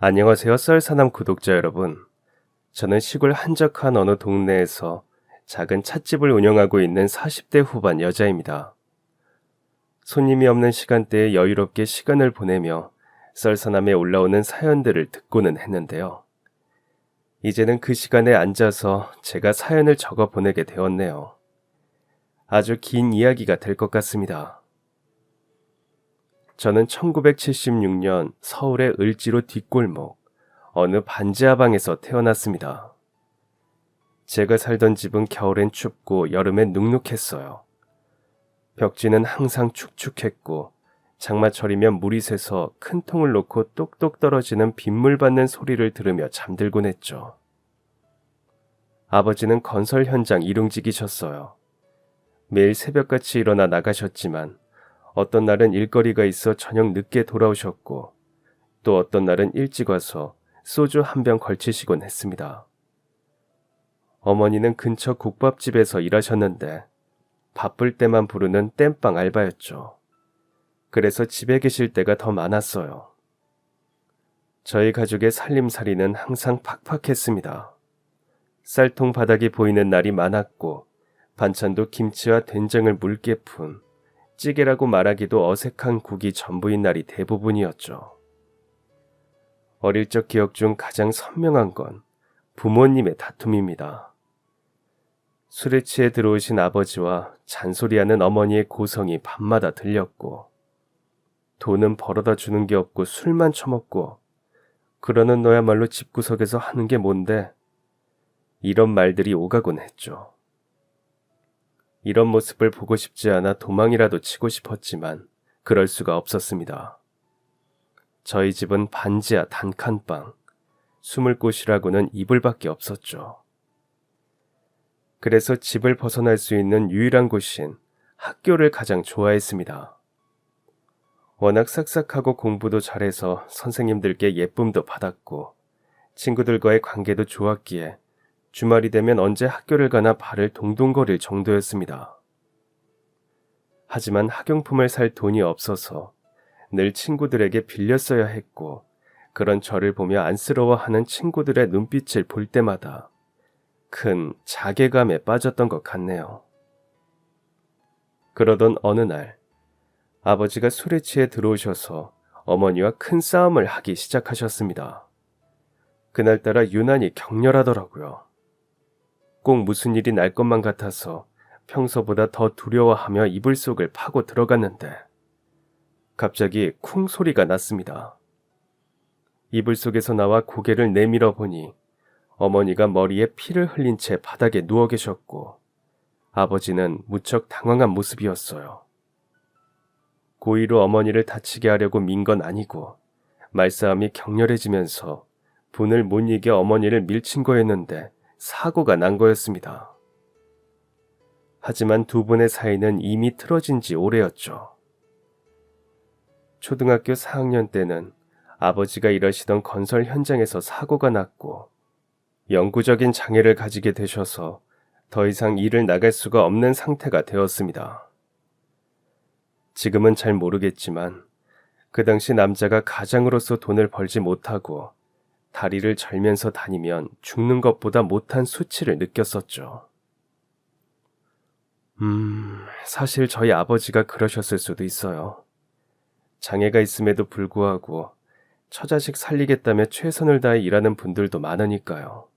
안녕하세요, 썰사남 구독자 여러분. 저는 시골 한적한 어느 동네에서 작은 찻집을 운영하고 있는 40대 후반 여자입니다. 손님이 없는 시간대에 여유롭게 시간을 보내며 썰사남에 올라오는 사연들을 듣고는 했는데요. 이제는 그 시간에 앉아서 제가 사연을 적어 보내게 되었네요. 아주 긴 이야기가 될 것 같습니다. 저는 1976년 서울의 을지로 뒷골목 어느 반지하방에서 태어났습니다. 제가 살던 집은 겨울엔 춥고 여름엔 눅눅했어요. 벽지는 항상 축축했고 장마철이면 물이 새서 큰 통을 놓고 똑똑 떨어지는 빗물 받는 소리를 들으며 잠들곤 했죠. 아버지는 건설 현장 일용직이셨어요. 매일 새벽같이 일어나 나가셨지만 어떤 날은 일거리가 있어 저녁 늦게 돌아오셨고 또 어떤 날은 일찍 와서 소주 한 병 걸치시곤 했습니다. 어머니는 근처 국밥집에서 일하셨는데 바쁠 때만 부르는 땜빵 알바였죠. 그래서 집에 계실 때가 더 많았어요. 저희 가족의 살림살이는 항상 팍팍했습니다. 쌀통 바닥이 보이는 날이 많았고 반찬도 김치와 된장을 묽게 푼 찌개라고 말하기도 어색한 국이 전부인 날이 대부분이었죠. 어릴 적 기억 중 가장 선명한 건 부모님의 다툼입니다. 술에 취해 들어오신 아버지와 잔소리하는 어머니의 고성이 밤마다 들렸고 돈은 벌어다 주는 게 없고 술만 처먹고 그러는 너야말로 집구석에서 하는 게 뭔데? 이런 말들이 오가곤 했죠. 이런 모습을 보고 싶지 않아 도망이라도 치고 싶었지만 그럴 수가 없었습니다. 저희 집은 반지하 단칸방, 숨을 곳이라고는 이불밖에 없었죠. 그래서 집을 벗어날 수 있는 유일한 곳인 학교를 가장 좋아했습니다. 워낙 싹싹하고 공부도 잘해서 선생님들께 예쁨도 받았고 친구들과의 관계도 좋았기에 주말이 되면 언제 학교를 가나 발을 동동거릴 정도였습니다. 하지만 학용품을 살 돈이 없어서 늘 친구들에게 빌렸어야 했고 그런 저를 보며 안쓰러워하는 친구들의 눈빛을 볼 때마다 큰 자괴감에 빠졌던 것 같네요. 그러던 어느 날 아버지가 술에 취해 들어오셔서 어머니와 큰 싸움을 하기 시작하셨습니다. 그날따라 유난히 격렬하더라고요. 꼭 무슨 일이 날 것만 같아서 평소보다 더 두려워하며 이불 속을 파고 들어갔는데 갑자기 쿵 소리가 났습니다. 이불 속에서 나와 고개를 내밀어 보니 어머니가 머리에 피를 흘린 채 바닥에 누워 계셨고 아버지는 무척 당황한 모습이었어요. 고의로 어머니를 다치게 하려고 민 건 아니고 말싸움이 격렬해지면서 분을 못 이겨 어머니를 밀친 거였는데 사고가 난 거였습니다. 하지만 두 분의 사이는 이미 틀어진 지 오래였죠. 초등학교 4학년 때는 아버지가 일하시던 건설 현장에서 사고가 났고 영구적인 장애를 가지게 되셔서 더 이상 일을 나갈 수가 없는 상태가 되었습니다. 지금은 잘 모르겠지만 그 당시 남자가 가장으로서 돈을 벌지 못하고 다리를 절면서 다니면 죽는 것보다 못한 수치를 느꼈었죠. 사실 저희 아버지가 그러셨을 수도 있어요. 장애가 있음에도 불구하고 처자식 살리겠다며 최선을 다해 일하는 분들도 많으니까요.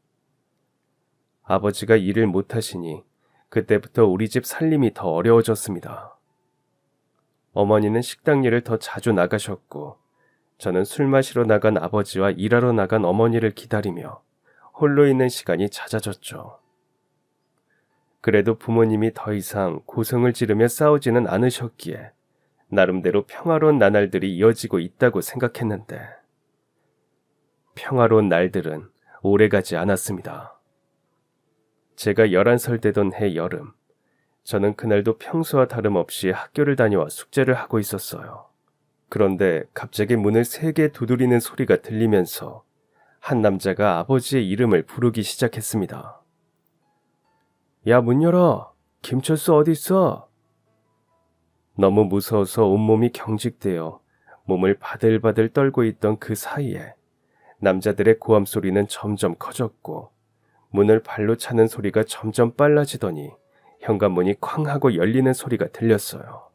아버지가 일을 못하시니 그때부터 우리 집 살림이 더 어려워졌습니다. 어머니는 식당 일을 더 자주 나가셨고 저는 술 마시러 나간 아버지와 일하러 나간 어머니를 기다리며 홀로 있는 시간이 잦아졌죠. 그래도 부모님이 더 이상 고성을 지르며 싸우지는 않으셨기에 나름대로 평화로운 나날들이 이어지고 있다고 생각했는데 평화로운 날들은 오래가지 않았습니다. 제가 11살 되던 해 여름, 저는 그날도 평소와 다름없이 학교를 다녀와 숙제를 하고 있었어요. 그런데 갑자기 문을 세게 두드리는 소리가 들리면서 한 남자가 아버지의 이름을 부르기 시작했습니다. 야, 문 열어! 김철수 어디 있어? 너무 무서워서 온몸이 경직되어 몸을 바들바들 떨고 있던 그 사이에 남자들의 고함 소리는 점점 커졌고 문을 발로 차는 소리가 점점 빨라지더니 현관문이 쾅 하고 열리는 소리가 들렸어요.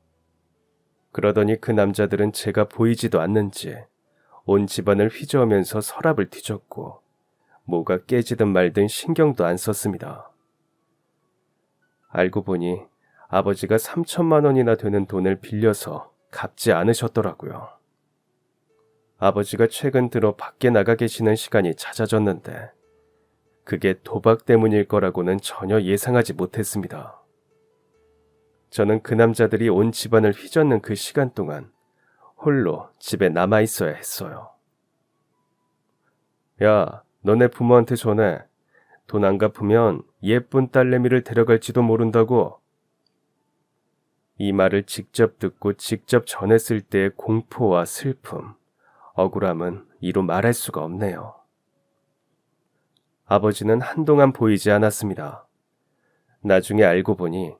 그러더니 그 남자들은 제가 보이지도 않는지 온 집안을 휘저으면서 서랍을 뒤졌고 뭐가 깨지든 말든 신경도 안 썼습니다. 알고 보니 아버지가 3천만 원이나 되는 돈을 빌려서 갚지 않으셨더라고요. 아버지가 최근 들어 밖에 나가 계시는 시간이 잦아졌는데 그게 도박 때문일 거라고는 전혀 예상하지 못했습니다. 저는 그 남자들이 온 집안을 휘젓는 그 시간 동안 홀로 집에 남아 있어야 했어요. 야, 너네 부모한테 전해. 돈 안 갚으면 예쁜 딸내미를 데려갈지도 모른다고. 이 말을 직접 듣고 직접 전했을 때의 공포와 슬픔, 억울함은 이루 말할 수가 없네요. 아버지는 한동안 보이지 않았습니다. 나중에 알고 보니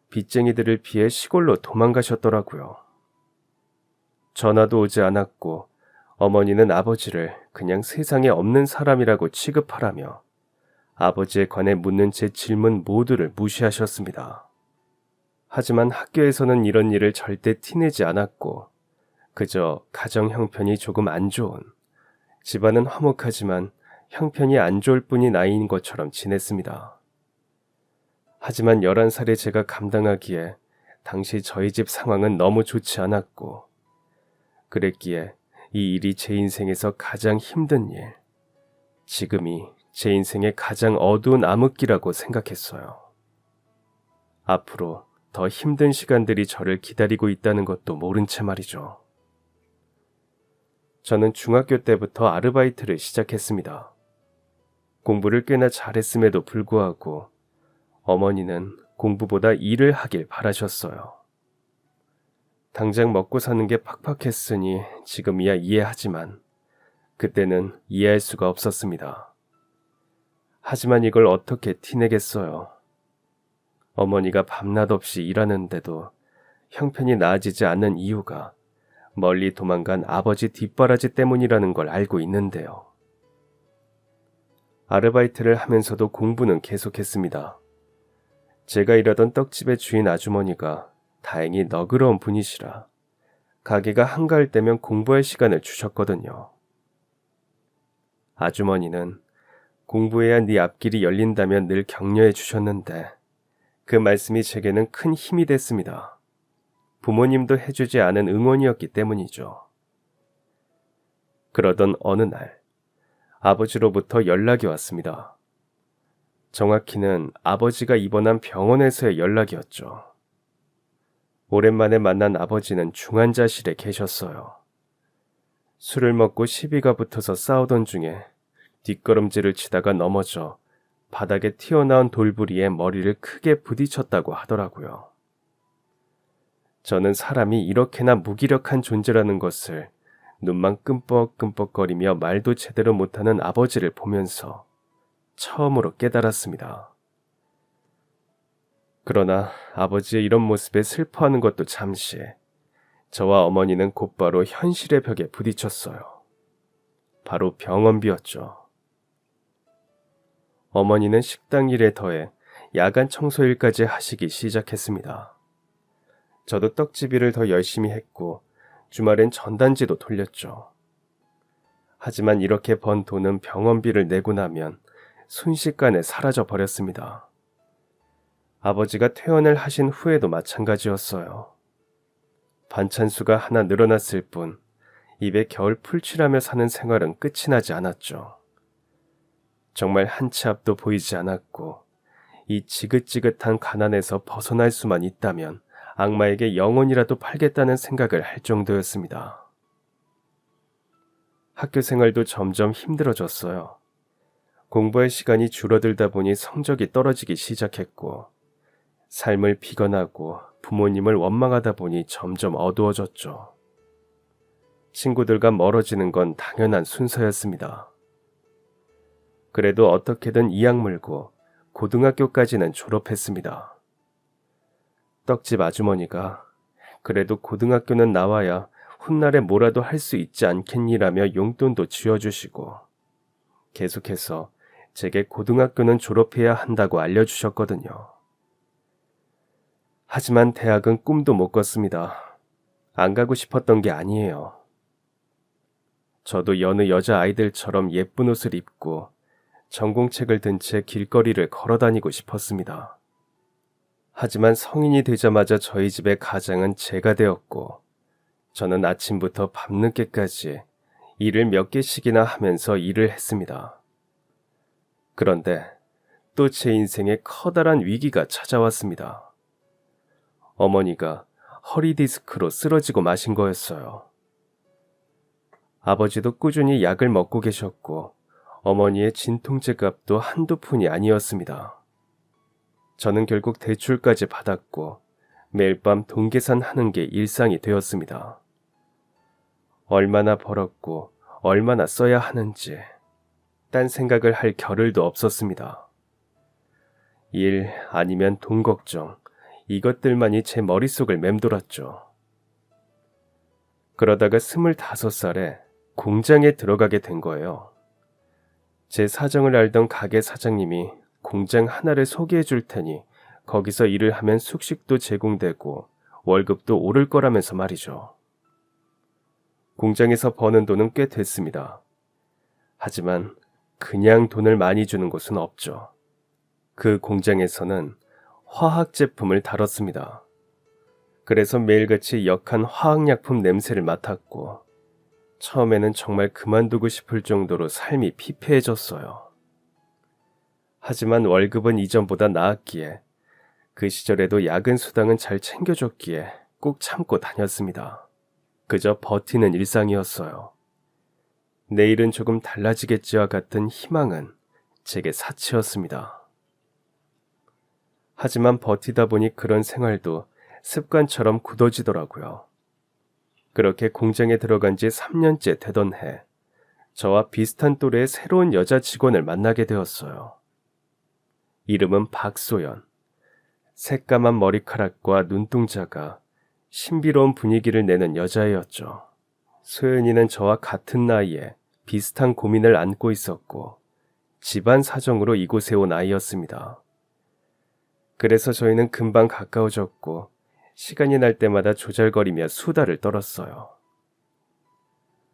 빚쟁이들을 피해 시골로 도망가셨더라고요. 전화도 오지 않았고 어머니는 아버지를 그냥 세상에 없는 사람이라고 취급하라며 아버지에 관해 묻는 제 질문 모두를 무시하셨습니다. 하지만 학교에서는 이런 일을 절대 티내지 않았고 그저 가정 형편이 조금 안 좋은, 집안은 화목하지만 형편이 안 좋을 뿐인 아이인 것처럼 지냈습니다. 하지만 11살의 제가 감당하기에 당시 저희 집 상황은 너무 좋지 않았고 그랬기에 이 일이 제 인생에서 가장 힘든 일, 지금이 제 인생의 가장 어두운 암흑기라고 생각했어요. 앞으로 더 힘든 시간들이 저를 기다리고 있다는 것도 모른 채 말이죠. 저는 중학교 때부터 아르바이트를 시작했습니다. 공부를 꽤나 잘했음에도 불구하고 어머니는 공부보다 일을 하길 바라셨어요. 당장 먹고 사는 게 팍팍했으니 지금이야 이해하지만 그때는 이해할 수가 없었습니다. 하지만 이걸 어떻게 티내겠어요. 어머니가 밤낮 없이 일하는데도 형편이 나아지지 않는 이유가 멀리 도망간 아버지 뒷바라지 때문이라는 걸 알고 있는데요. 아르바이트를 하면서도 공부는 계속했습니다. 제가 일하던 떡집의 주인 아주머니가 다행히 너그러운 분이시라 가게가 한가할 때면 공부할 시간을 주셨거든요. 아주머니는 공부해야 네 앞길이 열린다면 늘 격려해 주셨는데 그 말씀이 제게는 큰 힘이 됐습니다. 부모님도 해주지 않은 응원이었기 때문이죠. 그러던 어느 날 아버지로부터 연락이 왔습니다. 정확히는 아버지가 입원한 병원에서의 연락이었죠. 오랜만에 만난 아버지는 중환자실에 계셨어요. 술을 먹고 시비가 붙어서 싸우던 중에 뒷걸음질을 치다가 넘어져 바닥에 튀어나온 돌부리에 머리를 크게 부딪혔다고 하더라고요. 저는 사람이 이렇게나 무기력한 존재라는 것을 눈만 끔뻑끔뻑거리며 말도 제대로 못하는 아버지를 보면서 처음으로 깨달았습니다. 그러나 아버지의 이런 모습에 슬퍼하는 것도 잠시, 저와 어머니는 곧바로 현실의 벽에 부딪혔어요. 바로 병원비였죠. 어머니는 식당 일에 더해 야간 청소일까지 하시기 시작했습니다. 저도 떡집 일을 더 열심히 했고 주말엔 전단지도 돌렸죠. 하지만 이렇게 번 돈은 병원비를 내고 나면 순식간에 사라져 버렸습니다. 아버지가 퇴원을 하신 후에도 마찬가지였어요. 반찬수가 하나 늘어났을 뿐 입에 겨울 풀칠하며 사는 생활은 끝이 나지 않았죠. 정말 한 치 앞도 보이지 않았고 이 지긋지긋한 가난에서 벗어날 수만 있다면 악마에게 영혼이라도 팔겠다는 생각을 할 정도였습니다. 학교 생활도 점점 힘들어졌어요. 공부할 시간이 줄어들다 보니 성적이 떨어지기 시작했고 삶을 비관하고 부모님을 원망하다 보니 점점 어두워졌죠. 친구들과 멀어지는 건 당연한 순서였습니다. 그래도 어떻게든 이악 물고 고등학교까지는 졸업했습니다. 떡집 아주머니가 그래도 고등학교는 나와야 훗날에 뭐라도 할 수 있지 않겠니라며 용돈도 쥐어주시고 계속해서 제게 고등학교는 졸업해야 한다고 알려주셨거든요. 하지만 대학은 꿈도 못 꿨습니다. 안 가고 싶었던 게 아니에요. 저도 여느 여자아이들처럼 예쁜 옷을 입고 전공책을 든 채 길거리를 걸어다니고 싶었습니다. 하지만 성인이 되자마자 저희 집의 가장은 제가 되었고 저는 아침부터 밤늦게까지 일을 몇 개씩이나 하면서 일을 했습니다. 그런데 또 제 인생에 커다란 위기가 찾아왔습니다. 어머니가 허리 디스크로 쓰러지고 마신 거였어요. 아버지도 꾸준히 약을 먹고 계셨고 어머니의 진통제 값도 한두 푼이 아니었습니다. 저는 결국 대출까지 받았고 매일 밤 돈 계산하는 게 일상이 되었습니다. 얼마나 벌었고 얼마나 써야 하는지 딴 생각을 할 겨를도 없었습니다. 일 아니면 돈 걱정, 이것들만이 제 머릿속을 맴돌았죠. 그러다가 25살에 공장에 들어가게 된 거예요. 제 사정을 알던 가게 사장님이 공장 하나를 소개해 줄 테니 거기서 일을 하면 숙식도 제공되고 월급도 오를 거라면서 말이죠. 공장에서 버는 돈은 꽤 됐습니다. 하지만 그냥 돈을 많이 주는 곳은 없죠. 그 공장에서는 화학 제품을 다뤘습니다. 그래서 매일같이 역한 화학약품 냄새를 맡았고 처음에는 정말 그만두고 싶을 정도로 삶이 피폐해졌어요. 하지만 월급은 이전보다 나았기에 그 시절에도 야근 수당은 잘 챙겨줬기에 꼭 참고 다녔습니다. 그저 버티는 일상이었어요. 내일은 조금 달라지겠지와 같은 희망은 제게 사치였습니다. 하지만 버티다 보니 그런 생활도 습관처럼 굳어지더라고요. 그렇게 공장에 들어간 지 3년째 되던 해, 저와 비슷한 또래의 새로운 여자 직원을 만나게 되었어요. 이름은 박소연. 새까만 머리카락과 눈동자가 신비로운 분위기를 내는 여자애였죠. 소연이는 저와 같은 나이에 비슷한 고민을 안고 있었고 집안 사정으로 이곳에 온 아이였습니다. 그래서 저희는 금방 가까워졌고 시간이 날 때마다 조잘거리며 수다를 떨었어요.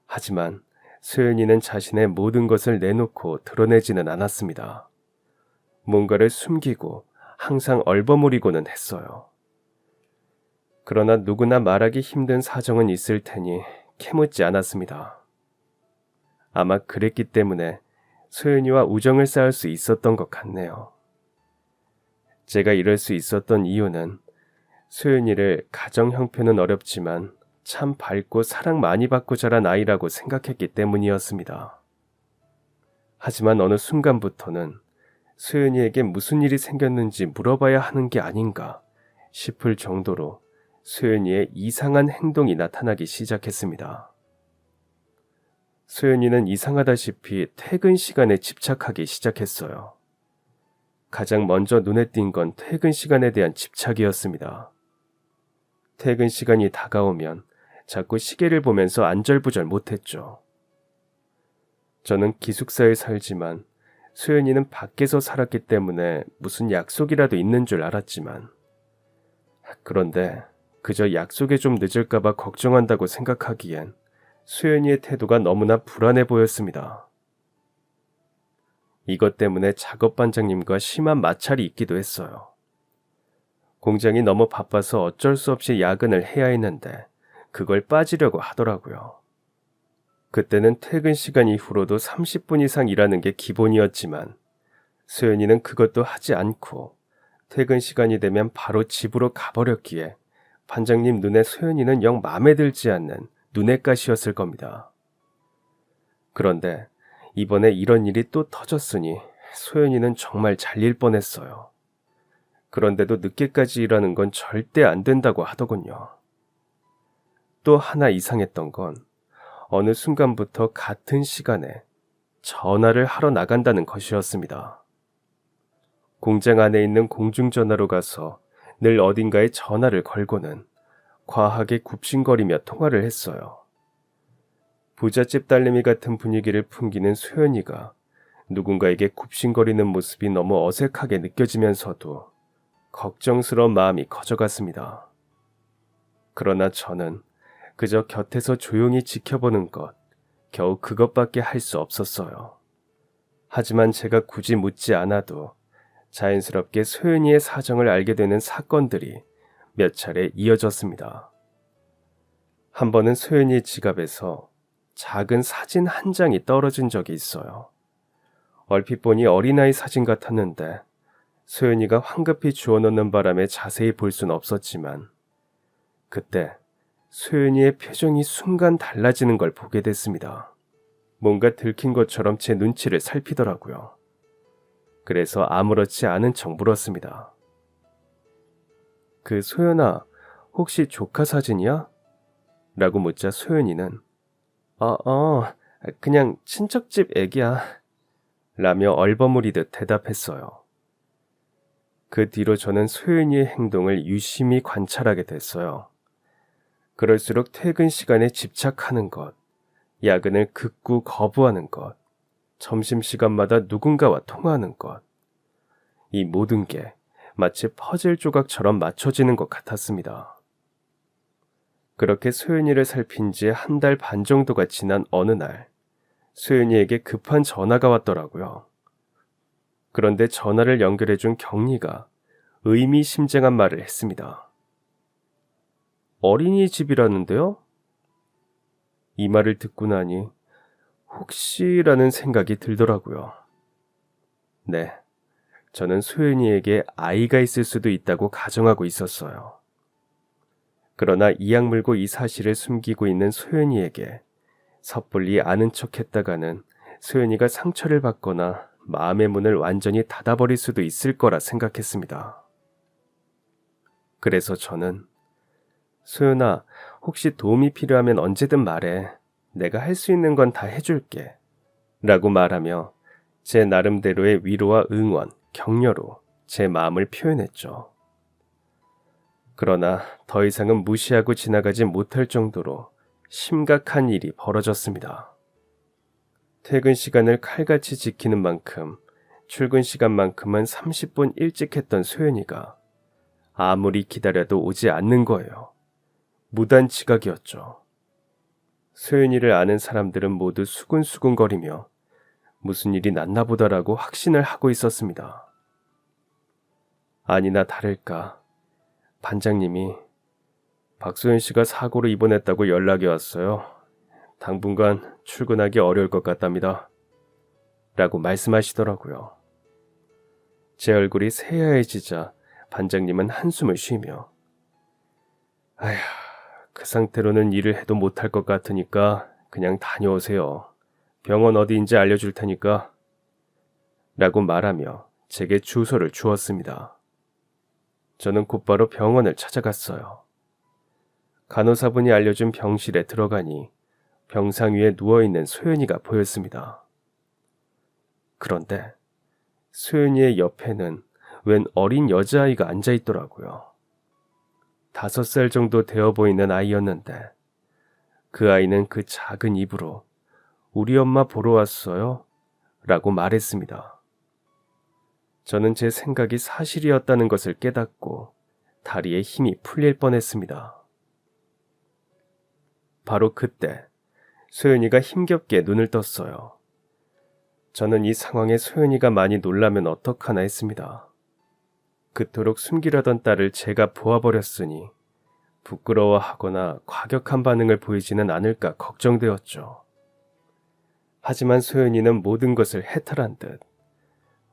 하지만 소연이는 자신의 모든 것을 내놓고 드러내지는 않았습니다. 뭔가를 숨기고 항상 얼버무리고는 했어요. 그러나 누구나 말하기 힘든 사정은 있을 테니 캐묻지 않았습니다. 아마 그랬기 때문에 소연이와 우정을 쌓을 수 있었던 것 같네요. 제가 이럴 수 있었던 이유는 소연이를 가정 형편은 어렵지만 참 밝고 사랑 많이 받고 자란 아이라고 생각했기 때문이었습니다. 하지만 어느 순간부터는 소연이에게 무슨 일이 생겼는지 물어봐야 하는 게 아닌가 싶을 정도로 소연이의 이상한 행동이 나타나기 시작했습니다. 소연이는 이상하다시피 퇴근 시간에 집착하기 시작했어요. 가장 먼저 눈에 띈 건 퇴근 시간에 대한 집착이었습니다. 퇴근 시간이 다가오면 자꾸 시계를 보면서 안절부절 못했죠. 저는 기숙사에 살지만 소연이는 밖에서 살았기 때문에 무슨 약속이라도 있는 줄 알았지만 그런데 그저 약속에 좀 늦을까봐 걱정한다고 생각하기엔 소연이의 태도가 너무나 불안해 보였습니다. 이것 때문에 작업반장님과 심한 마찰이 있기도 했어요. 공장이 너무 바빠서 어쩔 수 없이 야근을 해야 했는데 그걸 빠지려고 하더라고요. 그때는 퇴근 시간 이후로도 30분 이상 일하는 게 기본이었지만 소연이는 그것도 하지 않고 퇴근 시간이 되면 바로 집으로 가버렸기에 반장님 눈에 소연이는 영 마음에 들지 않는 눈엣가시였을 겁니다. 그런데 이번에 이런 일이 또 터졌으니 소연이는 정말 잘릴 뻔했어요. 그런데도 늦게까지 일하는 건 절대 안 된다고 하더군요. 또 하나 이상했던 건 어느 순간부터 같은 시간에 전화를 하러 나간다는 것이었습니다. 공장 안에 있는 공중전화로 가서 늘 어딘가에 전화를 걸고는 과하게 굽신거리며 통화를 했어요. 부잣집 딸내미 같은 분위기를 풍기는 소연이가 누군가에게 굽신거리는 모습이 너무 어색하게 느껴지면서도 걱정스러운 마음이 커져갔습니다. 그러나 저는 그저 곁에서 조용히 지켜보는 것, 겨우 그것밖에 할 수 없었어요. 하지만 제가 굳이 묻지 않아도 자연스럽게 소연이의 사정을 알게 되는 사건들이 몇 차례 이어졌습니다. 한 번은 소연이의 지갑에서 작은 사진 한 장이 떨어진 적이 있어요. 얼핏 보니 어린아이 사진 같았는데 소연이가 황급히 주워넣는 바람에 자세히 볼 순 없었지만 그때 소연이의 표정이 순간 달라지는 걸 보게 됐습니다. 뭔가 들킨 것처럼 제 눈치를 살피더라고요. 그래서 아무렇지 않은 척 물었습니다. 그 소연아, 혹시 조카 사진이야? 라고 묻자 소연이는 그냥 친척집 애기야 라며 얼버무리듯 대답했어요. 그 뒤로 저는 소연이의 행동을 유심히 관찰하게 됐어요. 그럴수록 퇴근 시간에 집착하는 것, 야근을 극구 거부하는 것, 점심시간마다 누군가와 통화하는 것, 이 모든 게 마치 퍼즐 조각처럼 맞춰지는 것 같았습니다. 그렇게 소연이를 살핀 지 한 달 반 정도가 지난 어느 날, 소연이에게 급한 전화가 왔더라고요. 그런데 전화를 연결해준 경리가 의미심장한 말을 했습니다. 어린이집이라는데요? 이 말을 듣고 나니 혹시라는 생각이 들더라고요. 네, 저는 소연이에게 아이가 있을 수도 있다고 가정하고 있었어요. 그러나 이악 물고 이 사실을 숨기고 있는 소연이에게 섣불리 아는 척했다가는 소연이가 상처를 받거나 마음의 문을 완전히 닫아버릴 수도 있을 거라 생각했습니다. 그래서 저는 소연아, 혹시 도움이 필요하면 언제든 말해. 내가 할 수 있는 건 다 해줄게. 라고 말하며 제 나름대로의 위로와 응원, 격려로 제 마음을 표현했죠. 그러나 더 이상은 무시하고 지나가지 못할 정도로 심각한 일이 벌어졌습니다. 퇴근 시간을 칼같이 지키는 만큼 출근 시간만큼은 30분 일찍 했던 소연이가 아무리 기다려도 오지 않는 거예요. 무단 지각이었죠. 소연이를 아는 사람들은 모두 수근수근거리며 무슨 일이 났나 보다라고 확신을 하고 있었습니다. 아니나 다를까 반장님이 박소연 씨가 사고로 입원했다고 연락이 왔어요. 당분간 출근하기 어려울 것 같답니다. 라고 말씀하시더라고요. 제 얼굴이 새하얘지자 반장님은 한숨을 쉬며 아휴, 그 상태로는 일을 해도 못할 것 같으니까 그냥 다녀오세요. 병원 어디인지 알려줄 테니까. 라고 말하며 제게 주소를 주었습니다. 저는 곧바로 병원을 찾아갔어요. 간호사분이 알려준 병실에 들어가니 병상 위에 누워있는 소연이가 보였습니다. 그런데 소연이의 옆에는 웬 어린 여자아이가 앉아있더라고요. 5살 정도 되어 보이는 아이였는데 그 아이는 그 작은 입으로 우리 엄마 보러 왔어요? 라고 말했습니다. 저는 제 생각이 사실이었다는 것을 깨닫고 다리에 힘이 풀릴 뻔했습니다. 바로 그때 소연이가 힘겹게 눈을 떴어요. 저는 이 상황에 소연이가 많이 놀라면 어떡하나 했습니다. 그토록 숨기려던 딸을 제가 보아버렸으니 부끄러워하거나 과격한 반응을 보이지는 않을까 걱정되었죠. 하지만 소연이는 모든 것을 해탈한 듯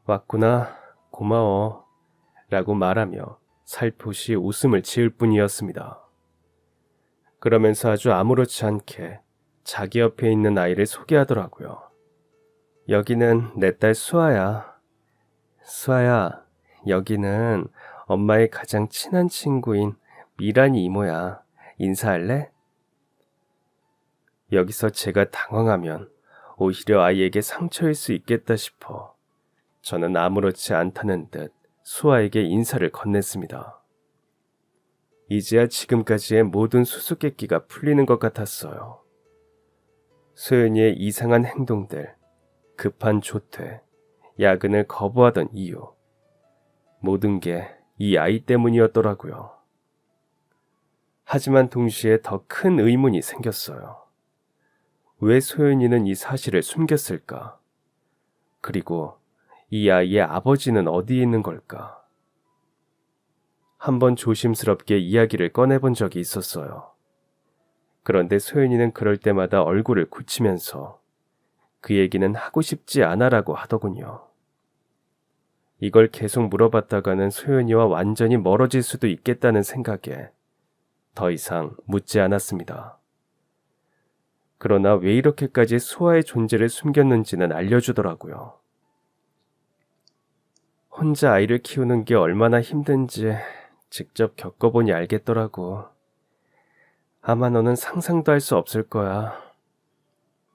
왔구나, 고마워 라고 말하며 살포시 웃음을 지을 뿐이었습니다. 그러면서 아주 아무렇지 않게 자기 옆에 있는 아이를 소개하더라고요. 여기는 내 딸 수아야. 수아야, 여기는 엄마의 가장 친한 친구인 미란이 이모야. 인사할래? 여기서 제가 당황하면 오히려 아이에게 상처일 수 있겠다 싶어 저는 아무렇지 않다는 듯 수아에게 인사를 건넸습니다. 이제야 지금까지의 모든 수수께끼가 풀리는 것 같았어요. 소연이의 이상한 행동들, 급한 조퇴, 야근을 거부하던 이유, 모든 게 이 아이 때문이었더라고요. 하지만 동시에 더 큰 의문이 생겼어요. 왜 소연이는 이 사실을 숨겼을까? 그리고 이 아이의 아버지는 어디에 있는 걸까? 한번 조심스럽게 이야기를 꺼내본 적이 있었어요. 그런데 소연이는 그럴 때마다 얼굴을 굳히면서 그 얘기는 하고 싶지 않아라고 하더군요. 이걸 계속 물어봤다가는 소연이와 완전히 멀어질 수도 있겠다는 생각에 더 이상 묻지 않았습니다. 그러나 왜 이렇게까지 수아의 존재를 숨겼는지는 알려주더라고요. 혼자 아이를 키우는 게 얼마나 힘든지 직접 겪어보니 알겠더라고. 아마 너는 상상도 할 수 없을 거야.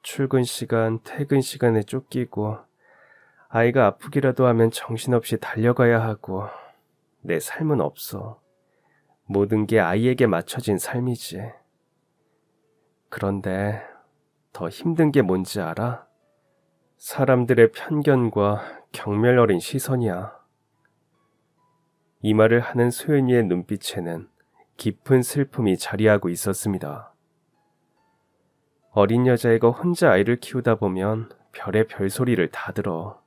출근 시간, 퇴근 시간에 쫓기고 아이가 아프기라도 하면 정신없이 달려가야 하고 내 삶은 없어. 모든 게 아이에게 맞춰진 삶이지. 그런데 더 힘든 게 뭔지 알아? 사람들의 편견과 경멸 어린 시선이야. 이 말을 하는 소연이의 눈빛에는 깊은 슬픔이 자리하고 있었습니다. 어린 여자애가 혼자 아이를 키우다 보면 별의 별소리를 다 들어.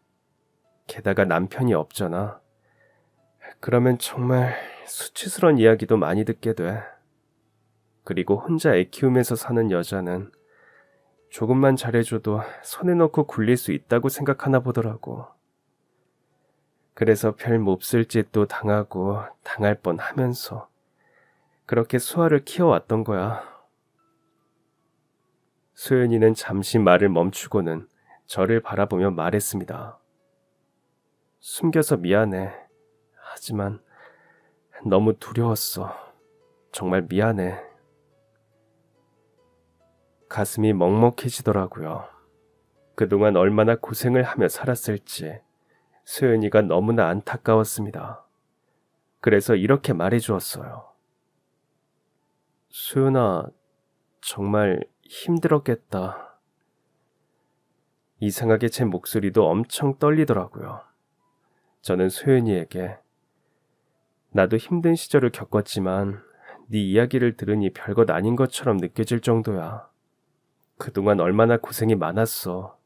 게다가 남편이 없잖아. 그러면 정말 수치스러운 이야기도 많이 듣게 돼. 그리고 혼자 애 키우면서 사는 여자는 조금만 잘해줘도 손에 넣고 굴릴 수 있다고 생각하나 보더라고. 그래서 별 몹쓸 짓도 당하고 당할 뻔하면서 그렇게 수아를 키워왔던 거야. 소연이는 잠시 말을 멈추고는 저를 바라보며 말했습니다. 숨겨서 미안해. 하지만 너무 두려웠어. 정말 미안해. 가슴이 먹먹해지더라고요. 그동안 얼마나 고생을 하며 살았을지 소연이가 너무나 안타까웠습니다. 그래서 이렇게 말해주었어요. 소연아, 정말 힘들었겠다. 이상하게 제 목소리도 엄청 떨리더라고요. 저는 소연이에게 나도 힘든 시절을 겪었지만 네 이야기를 들으니 별것 아닌 것처럼 느껴질 정도야. 그동안 얼마나 고생이 많았어.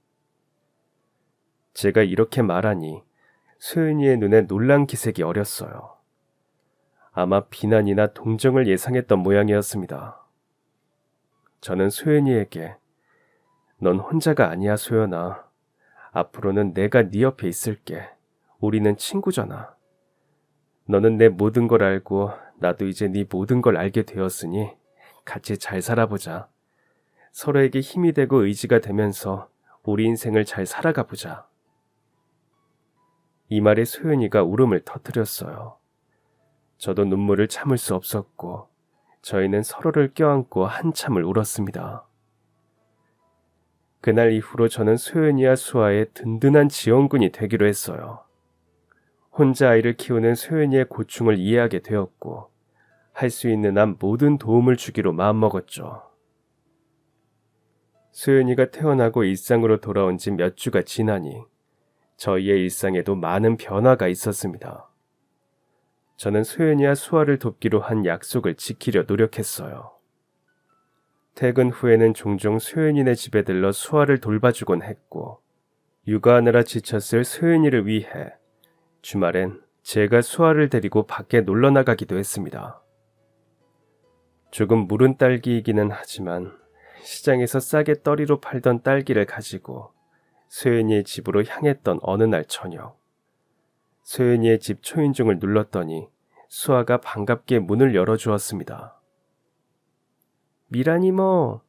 제가 이렇게 말하니 소연이의 눈에 놀란 기색이 어렸어요. 아마 비난이나 동정을 예상했던 모양이었습니다. 저는 소연이에게 넌 혼자가 아니야, 소연아. 앞으로는 내가 네 옆에 있을게. 우리는 친구잖아. 너는 내 모든 걸 알고 나도 이제 네 모든 걸 알게 되었으니 같이 잘 살아보자. 서로에게 힘이 되고 의지가 되면서 우리 인생을 잘 살아가 보자. 이 말에 소연이가 울음을 터뜨렸어요. 저도 눈물을 참을 수 없었고 저희는 서로를 껴안고 한참을 울었습니다. 그날 이후로 저는 소연이와 수아의 든든한 지원군이 되기로 했어요. 혼자 아이를 키우는 소연이의 고충을 이해하게 되었고 할 수 있는 한 모든 도움을 주기로 마음먹었죠. 소연이가 태어나고 일상으로 돌아온 지 몇 주가 지나니 저희의 일상에도 많은 변화가 있었습니다. 저는 소연이와 수아를 돕기로 한 약속을 지키려 노력했어요. 퇴근 후에는 종종 소연이네 집에 들러 수아를 돌봐주곤 했고 육아하느라 지쳤을 소연이를 위해 주말엔 제가 수아를 데리고 밖에 놀러 나가기도 했습니다. 조금 무른 딸기이기는 하지만 시장에서 싸게 떨이로 팔던 딸기를 가지고 소연이의 집으로 향했던 어느 날 저녁, 소연이의 집 초인종을 눌렀더니 수아가 반갑게 문을 열어주었습니다. 미란 이모!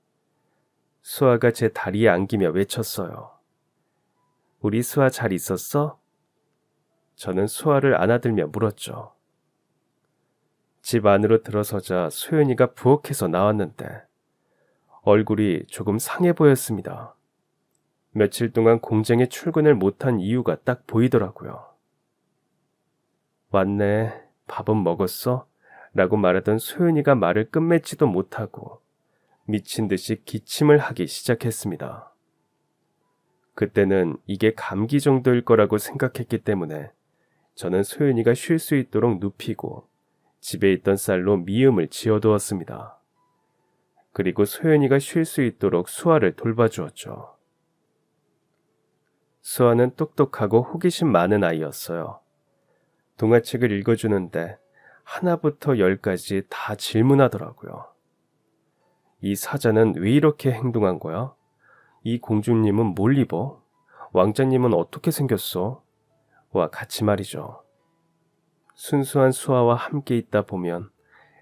수아가 제 다리에 안기며 외쳤어요. 우리 수아 잘 있었어? 저는 수아를 안아들며 물었죠. 집 안으로 들어서자 소연이가 부엌에서 나왔는데 얼굴이 조금 상해 보였습니다. 며칠 동안 공장에 출근을 못한 이유가 딱 보이더라고요. 왔네, 밥은 먹었어? 라고 말하던 소연이가 말을 끝맺지도 못하고 미친 듯이 기침을 하기 시작했습니다. 그때는 이게 감기 정도일 거라고 생각했기 때문에 저는 소연이가 쉴 수 있도록 눕히고 집에 있던 쌀로 미음을 지어두었습니다. 그리고 소연이가 쉴 수 있도록 수아를 돌봐주었죠. 수아는 똑똑하고 호기심 많은 아이였어요. 동화책을 읽어주는데 하나부터 열까지 다 질문하더라고요. 이 사자는 왜 이렇게 행동한 거야? 이 공주님은 뭘 입어? 왕자님은 어떻게 생겼어? 와 같이 말이죠. 순수한 수아와 함께 있다 보면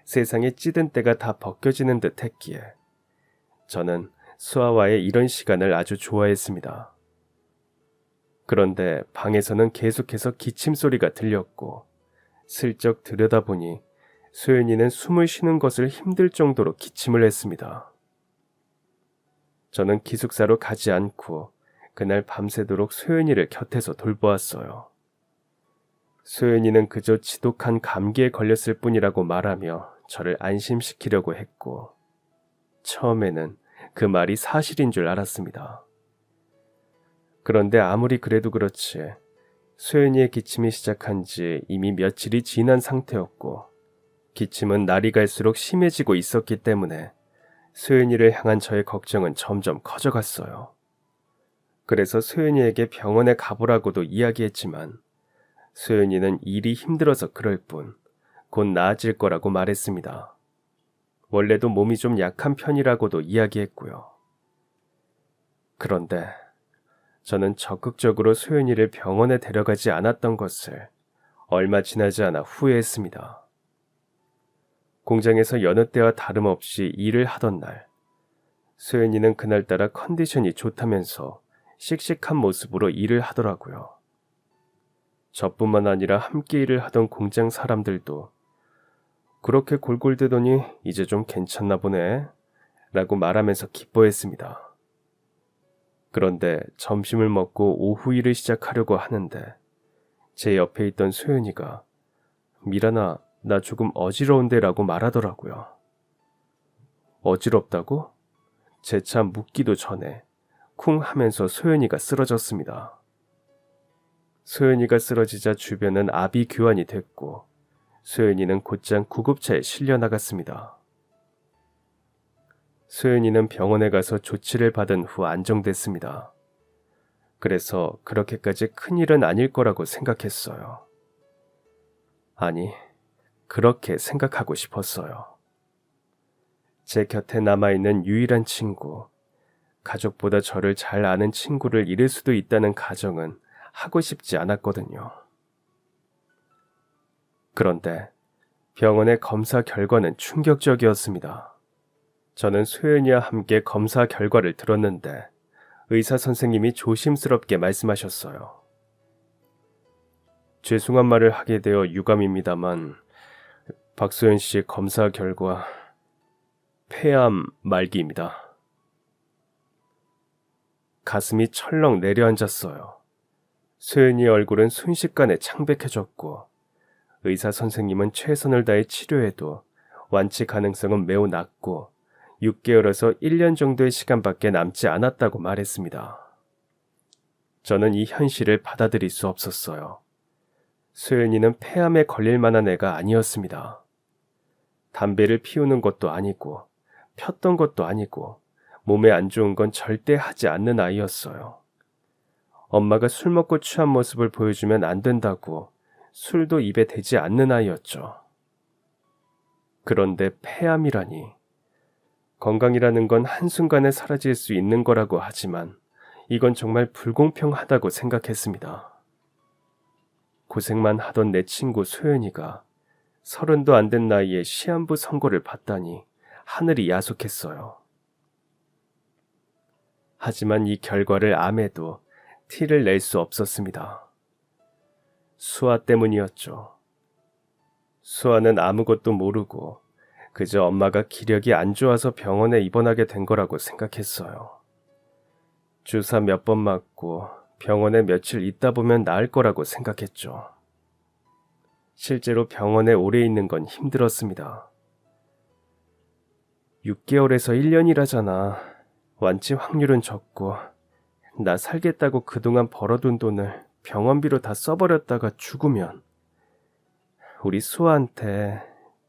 세상에 찌든 때가 다 벗겨지는 듯 했기에 저는 수아와의 이런 시간을 아주 좋아했습니다. 그런데 방에서는 계속해서 기침 소리가 들렸고 슬쩍 들여다보니 소연이는 숨을 쉬는 것을 힘들 정도로 기침을 했습니다. 저는 기숙사로 가지 않고 그날 밤새도록 소연이를 곁에서 돌보았어요. 소연이는 그저 지독한 감기에 걸렸을 뿐이라고 말하며 저를 안심시키려고 했고 처음에는 그 말이 사실인 줄 알았습니다. 그런데 아무리 그래도 그렇지 소연이의 기침이 시작한 지 이미 며칠이 지난 상태였고 기침은 날이 갈수록 심해지고 있었기 때문에 소연이를 향한 저의 걱정은 점점 커져갔어요. 그래서 소연이에게 병원에 가보라고도 이야기했지만 소연이는 일이 힘들어서 그럴 뿐 곧 나아질 거라고 말했습니다. 원래도 몸이 좀 약한 편이라고도 이야기했고요. 그런데 저는 적극적으로 소연이를 병원에 데려가지 않았던 것을 얼마 지나지 않아 후회했습니다. 공장에서 여느 때와 다름없이 일을 하던 날, 소연이는 그날따라 컨디션이 좋다면서 씩씩한 모습으로 일을 하더라고요. 저뿐만 아니라 함께 일을 하던 공장 사람들도 그렇게 골골대더니 이제 좀 괜찮나 보네 라고 말하면서 기뻐했습니다. 그런데 점심을 먹고 오후 일을 시작하려고 하는데 제 옆에 있던 소연이가 미란아 나 조금 어지러운데 라고 말하더라고요. 어지럽다고? 재차 묻기도 전에 쿵 하면서 소연이가 쓰러졌습니다. 소연이가 쓰러지자 주변은 아비규환이 됐고 소연이는 곧장 구급차에 실려 나갔습니다. 소연이는 병원에 가서 조치를 받은 후 안정됐습니다. 그래서 그렇게까지 큰일은 아닐 거라고 생각했어요. 아니, 그렇게 생각하고 싶었어요. 제 곁에 남아있는 유일한 친구, 가족보다 저를 잘 아는 친구를 잃을 수도 있다는 가정은 하고 싶지 않았거든요. 그런데 병원의 검사 결과는 충격적이었습니다. 저는 소연이와 함께 검사 결과를 들었는데 의사 선생님이 조심스럽게 말씀하셨어요. 죄송한 말을 하게 되어 유감입니다만 박소연 씨 검사 결과 폐암 말기입니다. 가슴이 철렁 내려앉았어요. 소연이의 얼굴은 순식간에 창백해졌고 의사 선생님은 최선을 다해 치료해도 완치 가능성은 매우 낮고 6개월에서 1년 정도의 시간밖에 남지 않았다고 말했습니다. 저는 이 현실을 받아들일 수 없었어요. 소연이는 폐암에 걸릴 만한 애가 아니었습니다. 담배를 피우는 것도 아니고 폈던 것도 아니고 몸에 안 좋은 건 절대 하지 않는 아이였어요. 엄마가 술 먹고 취한 모습을 보여주면 안 된다고 술도 입에 대지 않는 아이였죠. 그런데 폐암이라니. 건강이라는 건 한순간에 사라질 수 있는 거라고 하지만 이건 정말 불공평하다고 생각했습니다. 고생만 하던 내 친구 소연이가 30도 안 된 나이에 시한부 선고를 받다니 하늘이 야속했어요. 하지만 이 결과를 암에도 티를 낼 수 없었습니다. 수아 때문이었죠. 수아는 아무것도 모르고 그저 엄마가 기력이 안 좋아서 병원에 입원하게 된 거라고 생각했어요. 주사 몇 번 맞고 병원에 며칠 있다 보면 나을 거라고 생각했죠. 실제로 병원에 오래 있는 건 힘들었습니다. 6개월에서 1년이라잖아. 완치 확률은 적고 나 살겠다고 그동안 벌어둔 돈을 병원비로 다 써버렸다가 죽으면 우리 수아한테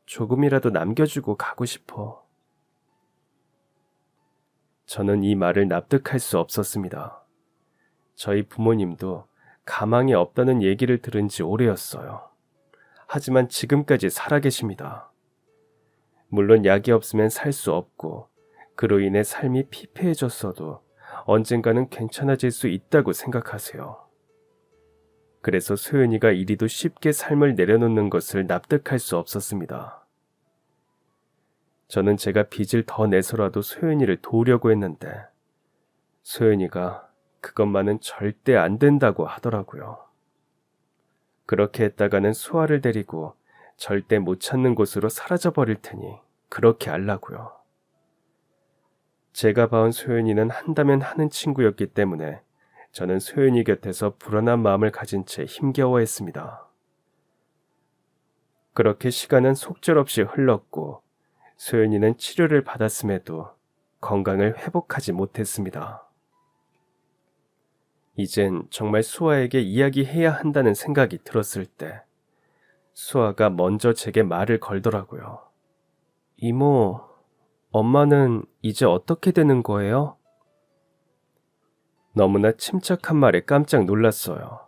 조금이라도 남겨주고 가고 싶어. 저는 이 말을 납득할 수 없었습니다. 저희 부모님도 가망이 없다는 얘기를 들은 지 오래였어요. 하지만 지금까지 살아계십니다. 물론 약이 없으면 살 수 없고 그로 인해 삶이 피폐해졌어도 언젠가는 괜찮아질 수 있다고 생각하세요. 그래서 소연이가 이리도 쉽게 삶을 내려놓는 것을 납득할 수 없었습니다. 저는 제가 빚을 더 내서라도 소연이를 도우려고 했는데 소연이가 그것만은 절대 안 된다고 하더라고요. 그렇게 했다가는 수아를 데리고 절대 못 찾는 곳으로 사라져 버릴 테니 그렇게 알라고요. 제가 봐온 소연이는 한다면 하는 친구였기 때문에 저는 소연이 곁에서 불안한 마음을 가진 채 힘겨워했습니다. 그렇게 시간은 속절없이 흘렀고 소연이는 치료를 받았음에도 건강을 회복하지 못했습니다. 이젠 정말 수아에게 이야기해야 한다는 생각이 들었을 때 수아가 먼저 제게 말을 걸더라고요. 이모, 엄마는 이제 어떻게 되는 거예요? 너무나 침착한 말에 깜짝 놀랐어요.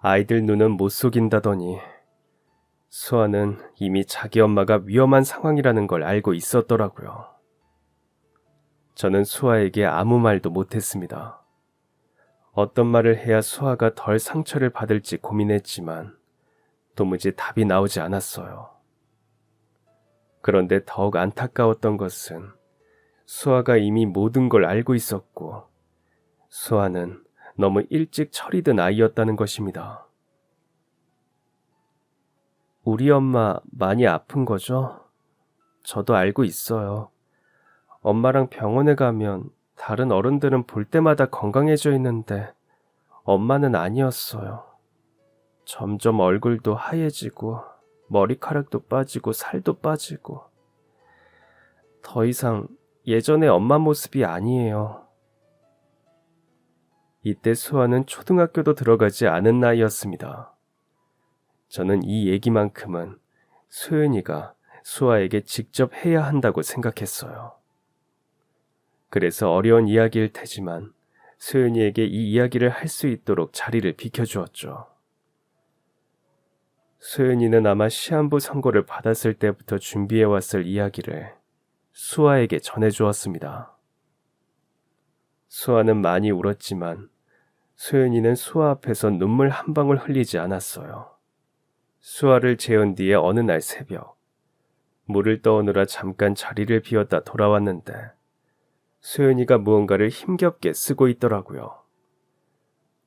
아이들 눈은 못 속인다더니 수아는 이미 자기 엄마가 위험한 상황이라는 걸 알고 있었더라고요. 저는 수아에게 아무 말도 못했습니다. 어떤 말을 해야 수아가 덜 상처를 받을지 고민했지만 도무지 답이 나오지 않았어요. 그런데 더욱 안타까웠던 것은 수아가 이미 모든 걸 알고 있었고 수아는 너무 일찍 철이 든 아이였다는 것입니다. 우리 엄마 많이 아픈 거죠? 저도 알고 있어요. 엄마랑 병원에 가면 다른 어른들은 볼 때마다 건강해져 있는데 엄마는 아니었어요. 점점 얼굴도 하얘지고 머리카락도 빠지고 살도 빠지고 더 이상 예전의 엄마 모습이 아니에요. 이때 수아는 초등학교도 들어가지 않은 나이였습니다. 저는 이 얘기만큼은 소연이가 수아에게 직접 해야 한다고 생각했어요. 그래서 어려운 이야기일 테지만 소연이에게 이 이야기를 할 수 있도록 자리를 비켜주었죠. 소연이는 아마 시한부 선고를 받았을 때부터 준비해왔을 이야기를 수아에게 전해주었습니다. 수아는 많이 울었지만 소연이는 수아 앞에서 눈물 한 방울 흘리지 않았어요. 수아를 재운 뒤에 어느 날 새벽, 물을 떠오느라 잠깐 자리를 비웠다 돌아왔는데 소연이가 무언가를 힘겹게 쓰고 있더라고요.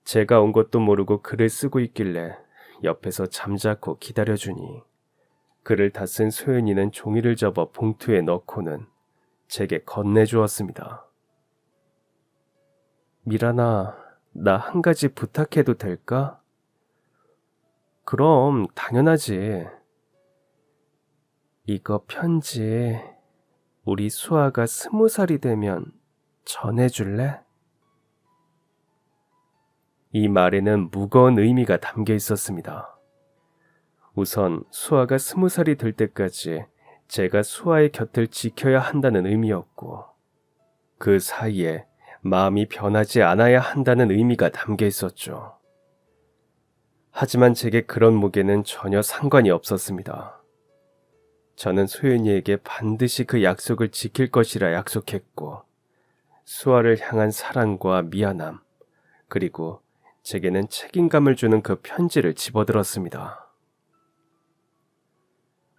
제가 온 것도 모르고 글을 쓰고 있길래 옆에서 잠자코 기다려주니 글을 다 쓴 소연이는 종이를 접어 봉투에 넣고는 제게 건네주었습니다. 미란아, 나 한 가지 부탁해도 될까? 그럼 당연하지. 이거 편지 우리 수아가 20살이 되면 전해줄래? 이 말에는 무거운 의미가 담겨 있었습니다. 우선 수아가 20살이 될 때까지 제가 수아의 곁을 지켜야 한다는 의미였고 그 사이에 마음이 변하지 않아야 한다는 의미가 담겨 있었죠. 하지만 제게 그런 무게는 전혀 상관이 없었습니다. 저는 소연이에게 반드시 그 약속을 지킬 것이라 약속했고 수아를 향한 사랑과 미안함 그리고 제게는 책임감을 주는 그 편지를 집어들었습니다.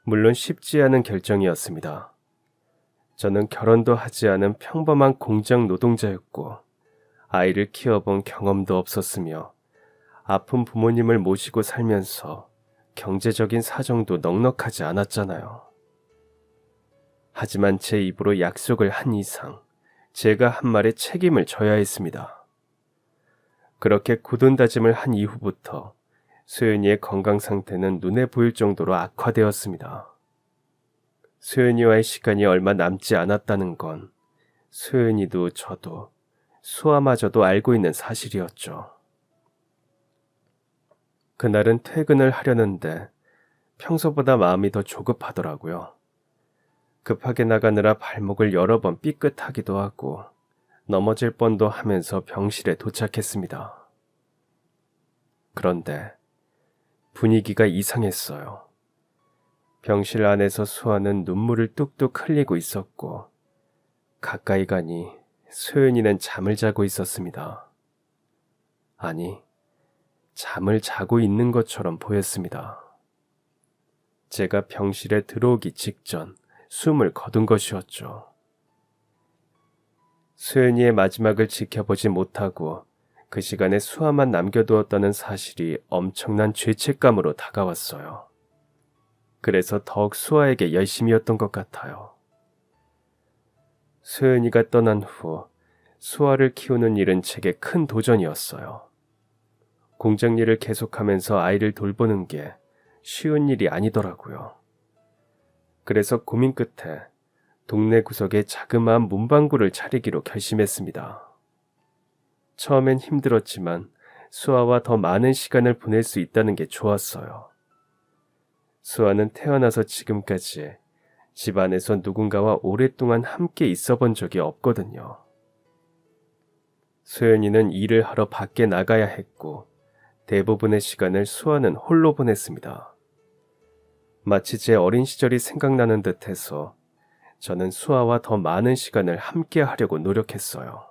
물론 쉽지 않은 결정이었습니다. 저는 결혼도 하지 않은 평범한 공장 노동자였고 아이를 키워본 경험도 없었으며 아픈 부모님을 모시고 살면서 경제적인 사정도 넉넉하지 않았잖아요. 하지만 제 입으로 약속을 한 이상 제가 한 말에 책임을 져야 했습니다. 그렇게 굳은 다짐을 한 이후부터 소연이의 건강 상태는 눈에 보일 정도로 악화되었습니다. 소연이와의 시간이 얼마 남지 않았다는 건 소연이도 저도 수아마저도 알고 있는 사실이었죠. 그날은 퇴근을 하려는데 평소보다 마음이 더 조급하더라고요. 급하게 나가느라 발목을 여러 번 삐끗하기도 하고 넘어질 뻔도 하면서 병실에 도착했습니다. 그런데 분위기가 이상했어요. 병실 안에서 수아는 눈물을 뚝뚝 흘리고 있었고 가까이 가니 소연이는 잠을 자고 있었습니다. 아니, 잠을 자고 있는 것처럼 보였습니다. 제가 병실에 들어오기 직전 숨을 거둔 것이었죠. 소연이의 마지막을 지켜보지 못하고 그 시간에 수아만 남겨두었다는 사실이 엄청난 죄책감으로 다가왔어요. 그래서 더욱 수아에게 열심이었던 것 같아요. 소연이가 떠난 후 수아를 키우는 일은 제게 큰 도전이었어요. 공장 일을 계속하면서 아이를 돌보는 게 쉬운 일이 아니더라고요. 그래서 고민 끝에 동네 구석에 자그마한 문방구를 차리기로 결심했습니다. 처음엔 힘들었지만 수아와 더 많은 시간을 보낼 수 있다는 게 좋았어요. 수아는 태어나서 지금까지 집안에서 누군가와 오랫동안 함께 있어 본 적이 없거든요. 소연이는 일을 하러 밖에 나가야 했고 대부분의 시간을 수아는 홀로 보냈습니다. 마치 제 어린 시절이 생각나는 듯해서 저는 수아와 더 많은 시간을 함께 하려고 노력했어요.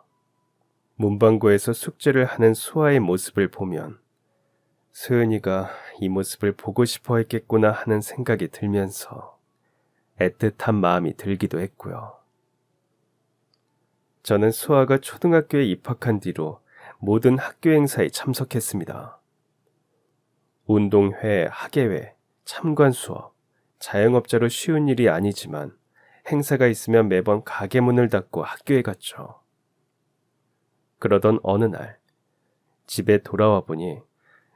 문방구에서 숙제를 하는 수아의 모습을 보면 소연이가 이 모습을 보고 싶어 했겠구나 하는 생각이 들면서 애틋한 마음이 들기도 했고요. 저는 수아가 초등학교에 입학한 뒤로 모든 학교 행사에 참석했습니다. 운동회, 학예회, 참관 수업, 자영업자로 쉬운 일이 아니지만 행사가 있으면 매번 가게 문을 닫고 학교에 갔죠. 그러던 어느 날 집에 돌아와 보니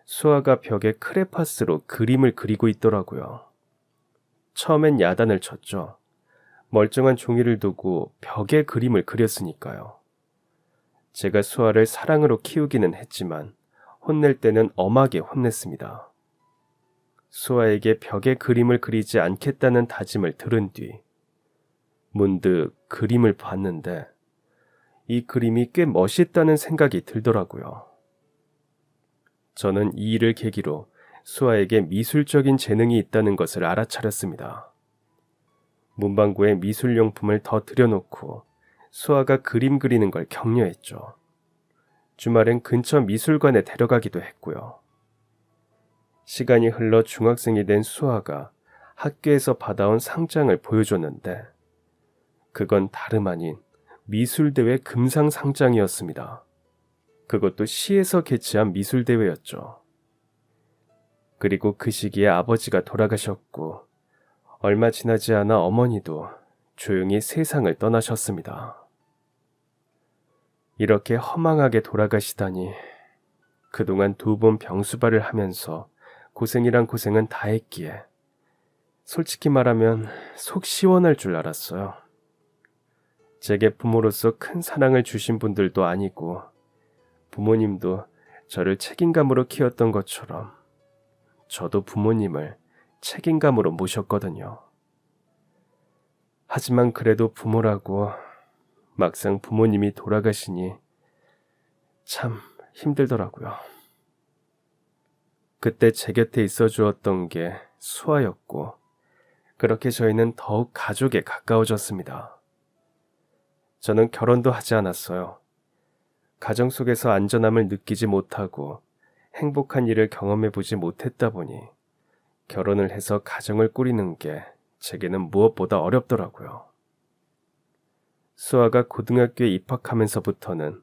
수아가 벽에 크레파스로 그림을 그리고 있더라고요. 처음엔 야단을 쳤죠. 멀쩡한 종이를 두고 벽에 그림을 그렸으니까요. 제가 수아를 사랑으로 키우기는 했지만 혼낼 때는 엄하게 혼냈습니다. 수아에게 벽에 그림을 그리지 않겠다는 다짐을 들은 뒤 문득 그림을 봤는데 이 그림이 꽤 멋있다는 생각이 들더라고요. 저는 이 일을 계기로 수아에게 미술적인 재능이 있다는 것을 알아차렸습니다. 문방구에 미술용품을 더 들여놓고 수아가 그림 그리는 걸 격려했죠. 주말엔 근처 미술관에 데려가기도 했고요. 시간이 흘러 중학생이 된 수아가 학교에서 받아온 상장을 보여줬는데 그건 다름 아닌 미술대회 금상상장이었습니다. 그것도 시에서 개최한 미술대회였죠. 그리고 그 시기에 아버지가 돌아가셨고 얼마 지나지 않아 어머니도 조용히 세상을 떠나셨습니다. 이렇게 허망하게 돌아가시다니 그동안 2번 병수발을 하면서 고생이란 고생은 다 했기에 솔직히 말하면 속 시원할 줄 알았어요. 제게 부모로서 큰 사랑을 주신 분들도 아니고 부모님도 저를 책임감으로 키웠던 것처럼 저도 부모님을 책임감으로 모셨거든요. 하지만 그래도 부모라고 막상 부모님이 돌아가시니 참 힘들더라고요. 그때 제 곁에 있어 주었던 게 수아였고 그렇게 저희는 더욱 가족에 가까워졌습니다. 저는 결혼도 하지 않았어요. 가정 속에서 안전함을 느끼지 못하고 행복한 일을 경험해보지 못했다 보니 결혼을 해서 가정을 꾸리는 게 제게는 무엇보다 어렵더라고요. 수아가 고등학교에 입학하면서부터는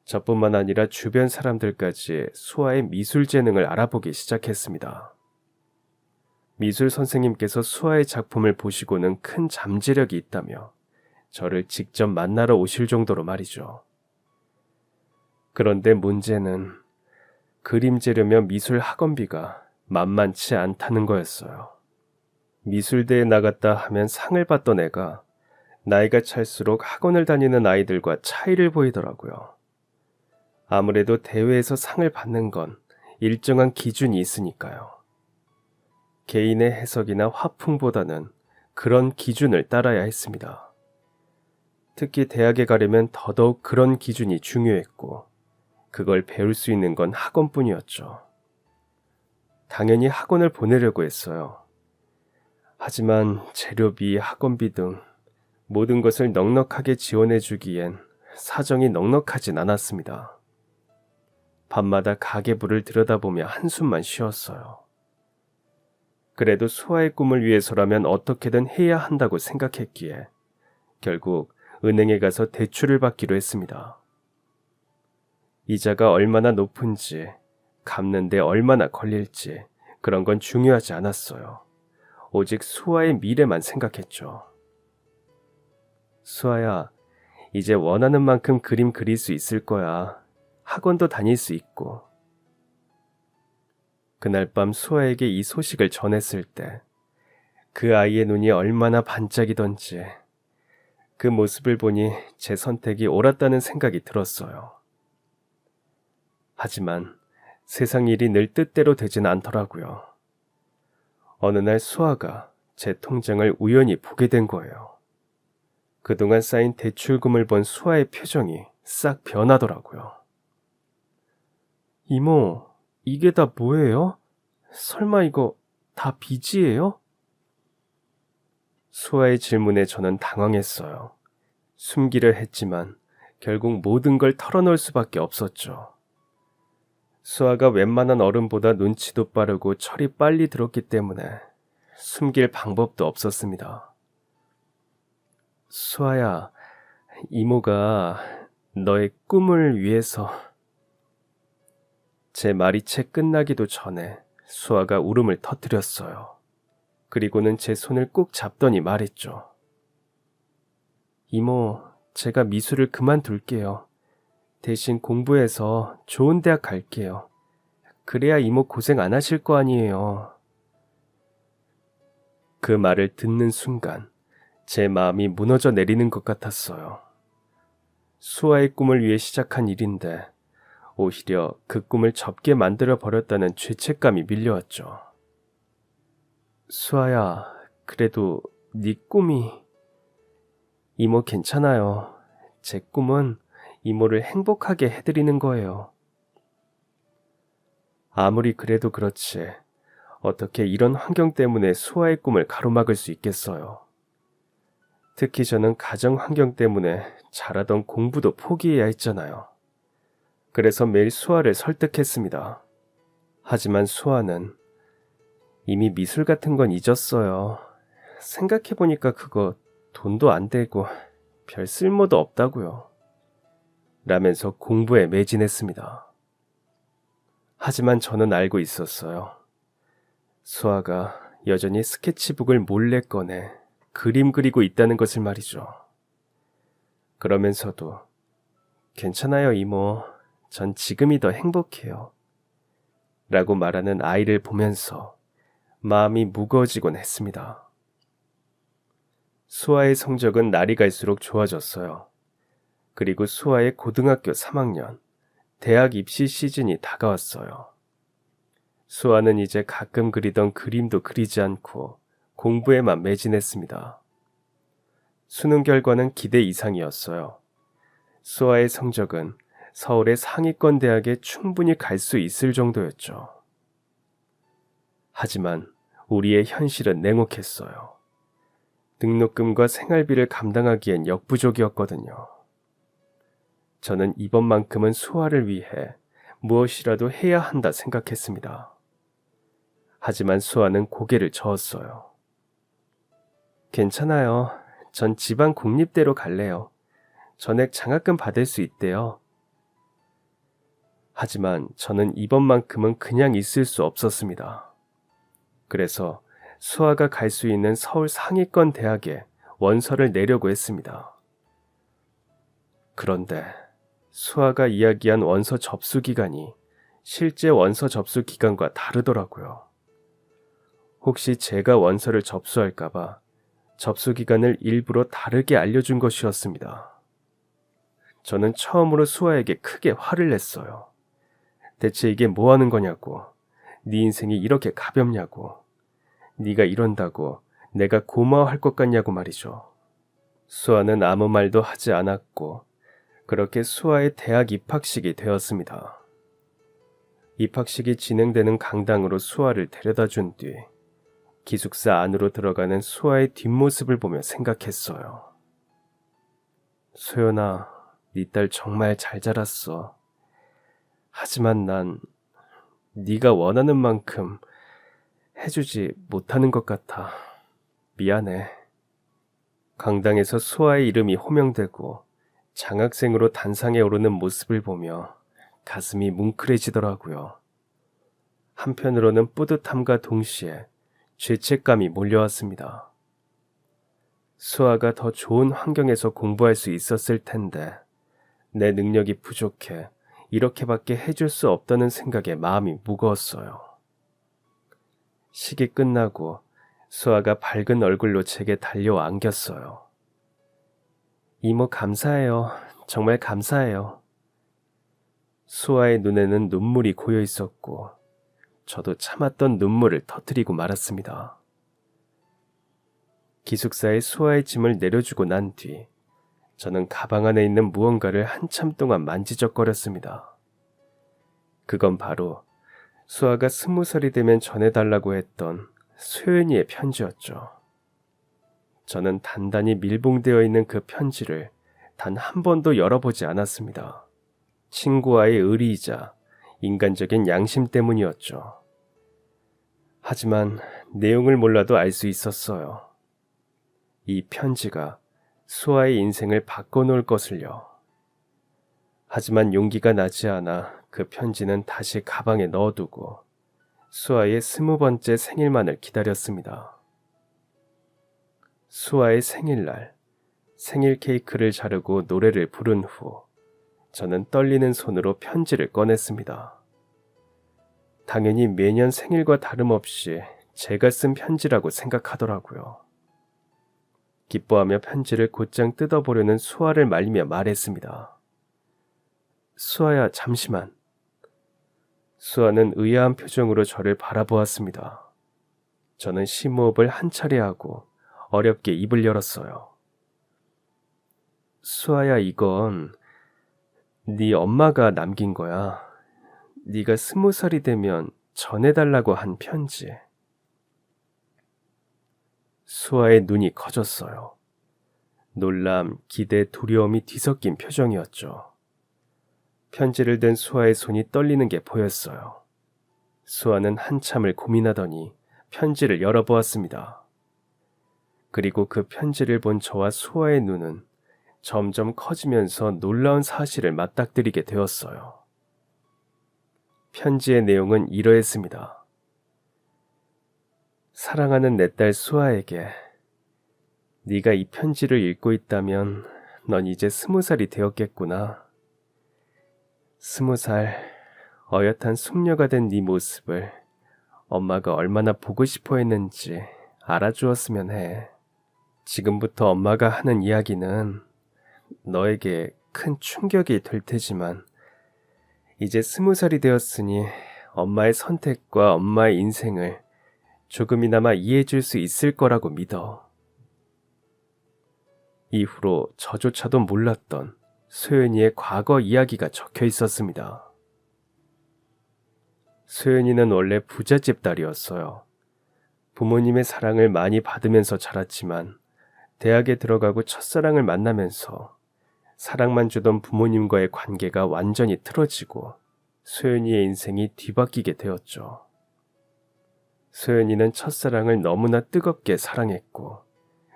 저뿐만 아니라 주변 사람들까지 수아의 미술 재능을 알아보기 시작했습니다. 미술 선생님께서 수아의 작품을 보시고는 큰 잠재력이 있다며 저를 직접 만나러 오실 정도로 말이죠. 그런데 문제는 그림 재려면 미술 학원비가 만만치 않다는 거였어요. 미술대에 나갔다 하면 상을 받던 애가 나이가 찰수록 학원을 다니는 아이들과 차이를 보이더라고요. 아무래도 대회에서 상을 받는 건 일정한 기준이 있으니까요. 개인의 해석이나 화풍보다는 그런 기준을 따라야 했습니다. 특히 대학에 가려면 더더욱 그런 기준이 중요했고, 그걸 배울 수 있는 건 학원뿐이었죠. 당연히 학원을 보내려고 했어요. 하지만 재료비, 학원비 등 모든 것을 넉넉하게 지원해 주기엔 사정이 넉넉하진 않았습니다. 밤마다 가계부를 들여다보며 한숨만 쉬었어요. 그래도 수아의 꿈을 위해서라면 어떻게든 해야 한다고 생각했기에 결국 은행에 가서 대출을 받기로 했습니다. 이자가 얼마나 높은지, 갚는데 얼마나 걸릴지 그런 건 중요하지 않았어요. 오직 수아의 미래만 생각했죠. 수아야, 이제 원하는 만큼 그림 그릴 수 있을 거야. 학원도 다닐 수 있고. 그날 밤 수아에게 이 소식을 전했을 때 그 아이의 눈이 얼마나 반짝이던지, 그 모습을 보니 제 선택이 옳았다는 생각이 들었어요. 하지만 세상 일이 늘 뜻대로 되진 않더라고요. 어느 날 수아가 제 통장을 우연히 보게 된 거예요. 그동안 쌓인 대출금을 본 수아의 표정이 싹 변하더라고요. 이모, 이게 다 뭐예요? 설마 이거 다 빚이에요? 수아의 질문에 저는 당황했어요. 숨기려 했지만 결국 모든 걸 털어놓을 수밖에 없었죠. 수아가 웬만한 어른보다 눈치도 빠르고 철이 빨리 들었기 때문에 숨길 방법도 없었습니다. 수아야, 이모가 너의 꿈을 위해서... 제 말이 채 끝나기도 전에 수아가 울음을 터뜨렸어요. 그리고는 제 손을 꼭 잡더니 말했죠. 이모, 제가 미술을 그만둘게요. 대신 공부해서 좋은 대학 갈게요. 그래야 이모 고생 안 하실 거 아니에요. 그 말을 듣는 순간 제 마음이 무너져 내리는 것 같았어요. 수아의 꿈을 위해 시작한 일인데 오히려 그 꿈을 접게 만들어 버렸다는 죄책감이 밀려왔죠. 수아야, 그래도 네 꿈이... 이모 괜찮아요. 제 꿈은 이모를 행복하게 해드리는 거예요. 아무리 그래도 그렇지 어떻게 이런 환경 때문에 수아의 꿈을 가로막을 수 있겠어요. 특히 저는 가정 환경 때문에 잘하던 공부도 포기해야 했잖아요. 그래서 매일 수아를 설득했습니다. 하지만 수아는 이미 미술 같은 건 잊었어요. 생각해보니까 그거 돈도 안 되고 별 쓸모도 없다고요. 라면서 공부에 매진했습니다. 하지만 저는 알고 있었어요. 수아가 여전히 스케치북을 몰래 꺼내 그림 그리고 있다는 것을 말이죠. 그러면서도 괜찮아요, 이모. 전 지금이 더 행복해요. 라고 말하는 아이를 보면서 마음이 무거워지곤 했습니다. 수아의 성적은 날이 갈수록 좋아졌어요. 그리고 수아의 고등학교 3학년, 대학 입시 시즌이 다가왔어요. 수아는 이제 가끔 그리던 그림도 그리지 않고 공부에만 매진했습니다. 수능 결과는 기대 이상이었어요. 수아의 성적은 서울의 상위권 대학에 충분히 갈 수 있을 정도였죠. 하지만 우리의 현실은 냉혹했어요. 등록금과 생활비를 감당하기엔 역부족이었거든요. 저는 이번만큼은 수아를 위해 무엇이라도 해야 한다 생각했습니다. 하지만 수아는 고개를 저었어요. 괜찮아요. 전 지방 공립대로 갈래요. 전액 장학금 받을 수 있대요. 하지만 저는 이번만큼은 그냥 있을 수 없었습니다. 그래서 수아가 갈 수 있는 서울 상위권 대학에 원서를 내려고 했습니다. 그런데 수아가 이야기한 원서 접수 기간이 실제 원서 접수 기간과 다르더라고요. 혹시 제가 원서를 접수할까봐 접수 기간을 일부러 다르게 알려준 것이었습니다. 저는 처음으로 수아에게 크게 화를 냈어요. 대체 이게 뭐 하는 거냐고. 네 인생이 이렇게 가볍냐고. 네가 이런다고 내가 고마워할 것 같냐고 말이죠. 수아는 아무 말도 하지 않았고 그렇게 수아의 대학 입학식이 되었습니다. 입학식이 진행되는 강당으로 수아를 데려다 준 뒤 기숙사 안으로 들어가는 수아의 뒷모습을 보며 생각했어요. 소연아, 네 딸 정말 잘 자랐어. 하지만 난 네가 원하는 만큼 해주지 못하는 것 같아. 미안해. 강당에서 수아의 이름이 호명되고 장학생으로 단상에 오르는 모습을 보며 가슴이 뭉클해지더라고요. 한편으로는 뿌듯함과 동시에 죄책감이 몰려왔습니다. 수아가 더 좋은 환경에서 공부할 수 있었을 텐데 내 능력이 부족해 이렇게밖에 해줄 수 없다는 생각에 마음이 무거웠어요. 식이 끝나고 수아가 밝은 얼굴로 제게 달려와 안겼어요. 이모 감사해요. 정말 감사해요. 수아의 눈에는 눈물이 고여 있었고 저도 참았던 눈물을 터뜨리고 말았습니다. 기숙사에 수아의 짐을 내려주고 난 뒤 저는 가방 안에 있는 무언가를 한참 동안 만지작거렸습니다. 그건 바로 수아가 20살이 되면 전해달라고 했던 소연이의 편지였죠. 저는 단단히 밀봉되어 있는 그 편지를 단 한 번도 열어보지 않았습니다. 친구와의 의리이자 인간적인 양심 때문이었죠. 하지만 내용을 몰라도 알 수 있었어요. 이 편지가 수아의 인생을 바꿔놓을 것을요. 하지만 용기가 나지 않아 그 편지는 다시 가방에 넣어두고 수아의 20번째 생일만을 기다렸습니다. 수아의 생일날, 생일 케이크를 자르고 노래를 부른 후 저는 떨리는 손으로 편지를 꺼냈습니다. 당연히 매년 생일과 다름없이 제가 쓴 편지라고 생각하더라고요. 기뻐하며 편지를 곧장 뜯어보려는 수아를 말리며 말했습니다. 수아야, 잠시만. 수아는 의아한 표정으로 저를 바라보았습니다. 저는 심호흡을 한 차례 하고 어렵게 입을 열었어요. 수아야, 이건 네 엄마가 남긴 거야. 네가 20살이 되면 전해달라고 한 편지. 수아의 눈이 커졌어요. 놀람, 기대, 두려움이 뒤섞인 표정이었죠. 편지를 든 수아의 손이 떨리는 게 보였어요. 수아는 한참을 고민하더니 편지를 열어보았습니다. 그리고 그 편지를 본 저와 수아의 눈은 점점 커지면서 놀라운 사실을 맞닥뜨리게 되었어요. 편지의 내용은 이러했습니다. 사랑하는 내 딸 수아에게 네가 이 편지를 읽고 있다면 넌 이제 20살이 되었겠구나. 20살, 어엿한 숙녀가 된 네 모습을 엄마가 얼마나 보고 싶어 했는지 알아주었으면 해. 지금부터 엄마가 하는 이야기는 너에게 큰 충격이 될 테지만 이제 20살이 되었으니 엄마의 선택과 엄마의 인생을 조금이나마 이해해 줄 수 있을 거라고 믿어. 이후로 저조차도 몰랐던 소연이의 과거 이야기가 적혀 있었습니다. 소연이는 원래 부잣집 딸이었어요. 부모님의 사랑을 많이 받으면서 자랐지만 대학에 들어가고 첫사랑을 만나면서 사랑만 주던 부모님과의 관계가 완전히 틀어지고 소연이의 인생이 뒤바뀌게 되었죠. 소연이는 첫사랑을 너무나 뜨겁게 사랑했고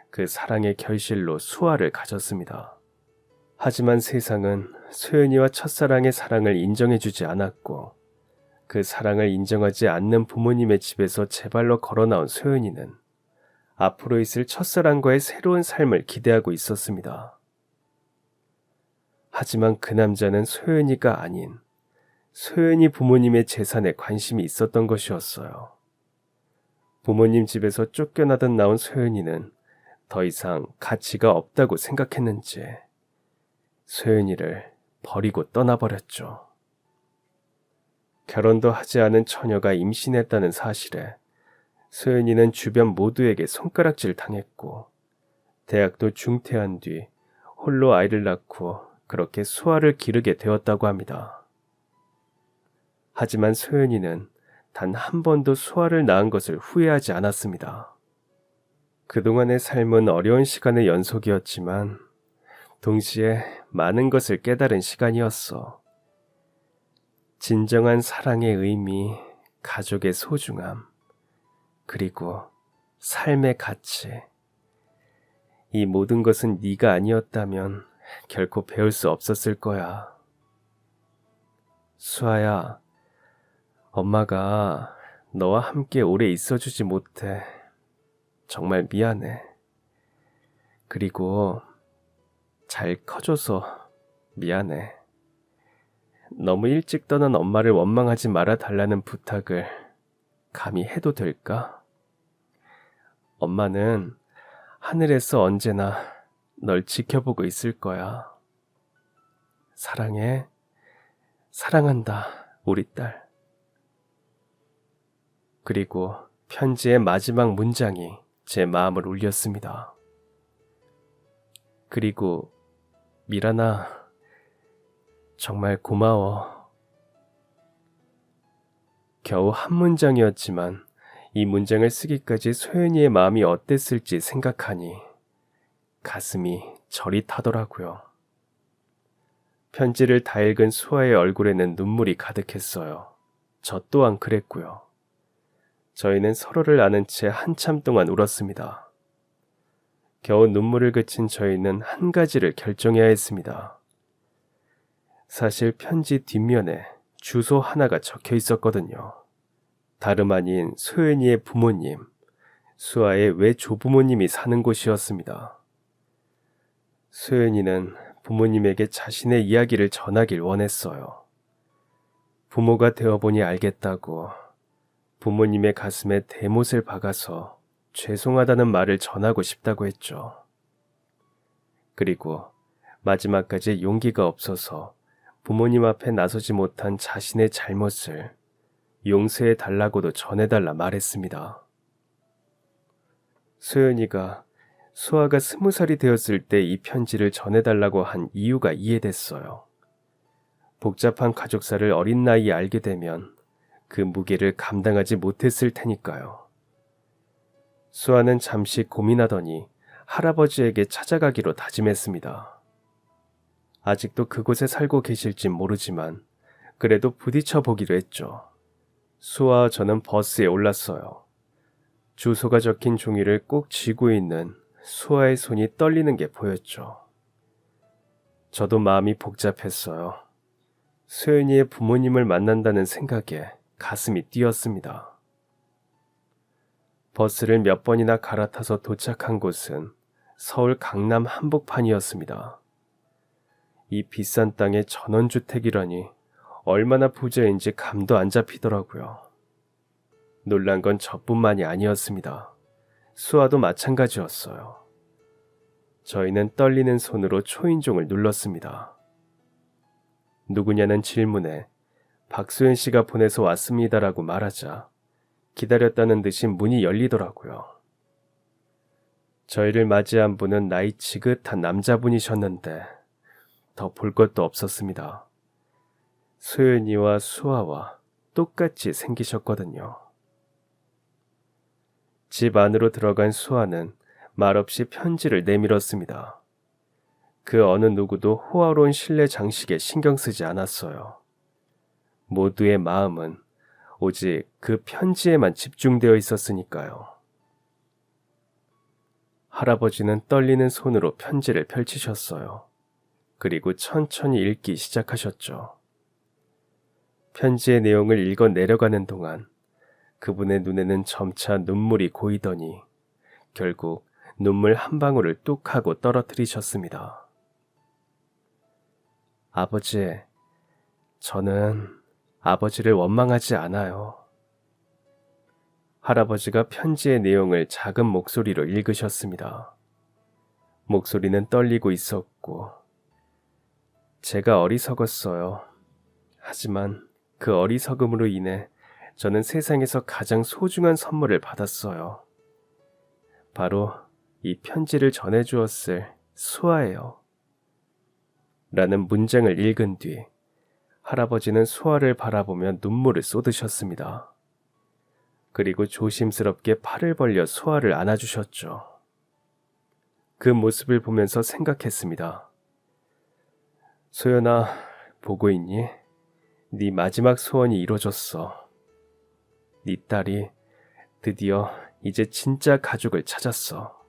그 사랑의 결실로 수아를 가졌습니다. 하지만 세상은 소연이와 첫사랑의 사랑을 인정해주지 않았고 그 사랑을 인정하지 않는 부모님의 집에서 제 발로 걸어 나온 소연이는 앞으로 있을 첫사랑과의 새로운 삶을 기대하고 있었습니다. 하지만 그 남자는 소연이가 아닌 소연이 부모님의 재산에 관심이 있었던 것이었어요. 부모님 집에서 쫓겨나듯 나온 소연이는 더 이상 가치가 없다고 생각했는지 소연이를 버리고 떠나버렸죠. 결혼도 하지 않은 처녀가 임신했다는 사실에 소연이는 주변 모두에게 손가락질 당했고 대학도 중퇴한 뒤 홀로 아이를 낳고 그렇게 수아를 기르게 되었다고 합니다. 하지만 소연이는 단 한 번도 수아를 낳은 것을 후회하지 않았습니다. 그동안의 삶은 어려운 시간의 연속이었지만 동시에 많은 것을 깨달은 시간이었어. 진정한 사랑의 의미, 가족의 소중함, 그리고 삶의 가치. 이 모든 것은 네가 아니었다면 결코 배울 수 없었을 거야. 수아야, 엄마가 너와 함께 오래 있어주지 못해. 정말 미안해. 그리고 잘 커줘서 미안해. 너무 일찍 떠난 엄마를 원망하지 말아 달라는 부탁을 감히 해도 될까? 엄마는 하늘에서 언제나 널 지켜보고 있을 거야. 사랑해. 사랑한다, 우리 딸. 그리고 편지의 마지막 문장이 제 마음을 울렸습니다. 그리고 미란아, 정말 고마워. 겨우 한 문장이었지만 이 문장을 쓰기까지 소연이의 마음이 어땠을지 생각하니 가슴이 저리 타더라고요. 편지를 다 읽은 수아의 얼굴에는 눈물이 가득했어요. 저 또한 그랬고요. 저희는 서로를 아는 채 한참 동안 울었습니다. 겨우 눈물을 그친 저희는 한 가지를 결정해야 했습니다. 사실 편지 뒷면에 주소 하나가 적혀 있었거든요. 다름 아닌 소연이의 부모님, 수아의 외조부모님이 사는 곳이었습니다. 소연이는 부모님에게 자신의 이야기를 전하길 원했어요. 부모가 되어보니 알겠다고 부모님의 가슴에 대못을 박아서 죄송하다는 말을 전하고 싶다고 했죠. 그리고 마지막까지 용기가 없어서 부모님 앞에 나서지 못한 자신의 잘못을 용서해 달라고도 전해달라 말했습니다. 소연이가 수아가 20살이 되었을 때 이 편지를 전해달라고 한 이유가 이해됐어요. 복잡한 가족사를 어린 나이에 알게 되면 그 무게를 감당하지 못했을 테니까요. 수아는 잠시 고민하더니 할아버지에게 찾아가기로 다짐했습니다. 아직도 그곳에 살고 계실진 모르지만 그래도 부딪혀 보기로 했죠. 수아와 저는 버스에 올랐어요. 주소가 적힌 종이를 꼭 쥐고 있는 수아의 손이 떨리는 게 보였죠. 저도 마음이 복잡했어요. 소연이의 부모님을 만난다는 생각에 가슴이 뛰었습니다. 버스를 몇 번이나 갈아타서 도착한 곳은 서울 강남 한복판이었습니다. 이 비싼 땅에 전원주택이라니 얼마나 부자인지 감도 안 잡히더라고요. 놀란 건 저뿐만이 아니었습니다. 수아도 마찬가지였어요. 저희는 떨리는 손으로 초인종을 눌렀습니다. 누구냐는 질문에 박소연 씨가 보내서 왔습니다라고 말하자 기다렸다는 듯이 문이 열리더라고요. 저희를 맞이한 분은 나이 지긋한 남자분이셨는데 더 볼 것도 없었습니다. 소연이와 수아와 똑같이 생기셨거든요. 집 안으로 들어간 수아는 말없이 편지를 내밀었습니다. 그 어느 누구도 호화로운 실내 장식에 신경 쓰지 않았어요. 모두의 마음은 오직 그 편지에만 집중되어 있었으니까요. 할아버지는 떨리는 손으로 편지를 펼치셨어요. 그리고 천천히 읽기 시작하셨죠. 편지의 내용을 읽어 내려가는 동안 그분의 눈에는 점차 눈물이 고이더니 결국 눈물 한 방울을 뚝 하고 떨어뜨리셨습니다. 아버지, 저는 아버지를 원망하지 않아요. 할아버지가 편지의 내용을 작은 목소리로 읽으셨습니다. 목소리는 떨리고 있었고 제가 어리석었어요. 하지만 그 어리석음으로 인해 저는 세상에서 가장 소중한 선물을 받았어요. 바로 이 편지를 전해주었을 수아예요. 라는 문장을 읽은 뒤 할아버지는 수아를 바라보며 눈물을 쏟으셨습니다. 그리고 조심스럽게 팔을 벌려 수아를 안아주셨죠. 그 모습을 보면서 생각했습니다. 소연아, 보고 있니? 네 마지막 소원이 이루어졌어. 네 딸이 드디어 이제 진짜 가족을 찾았어.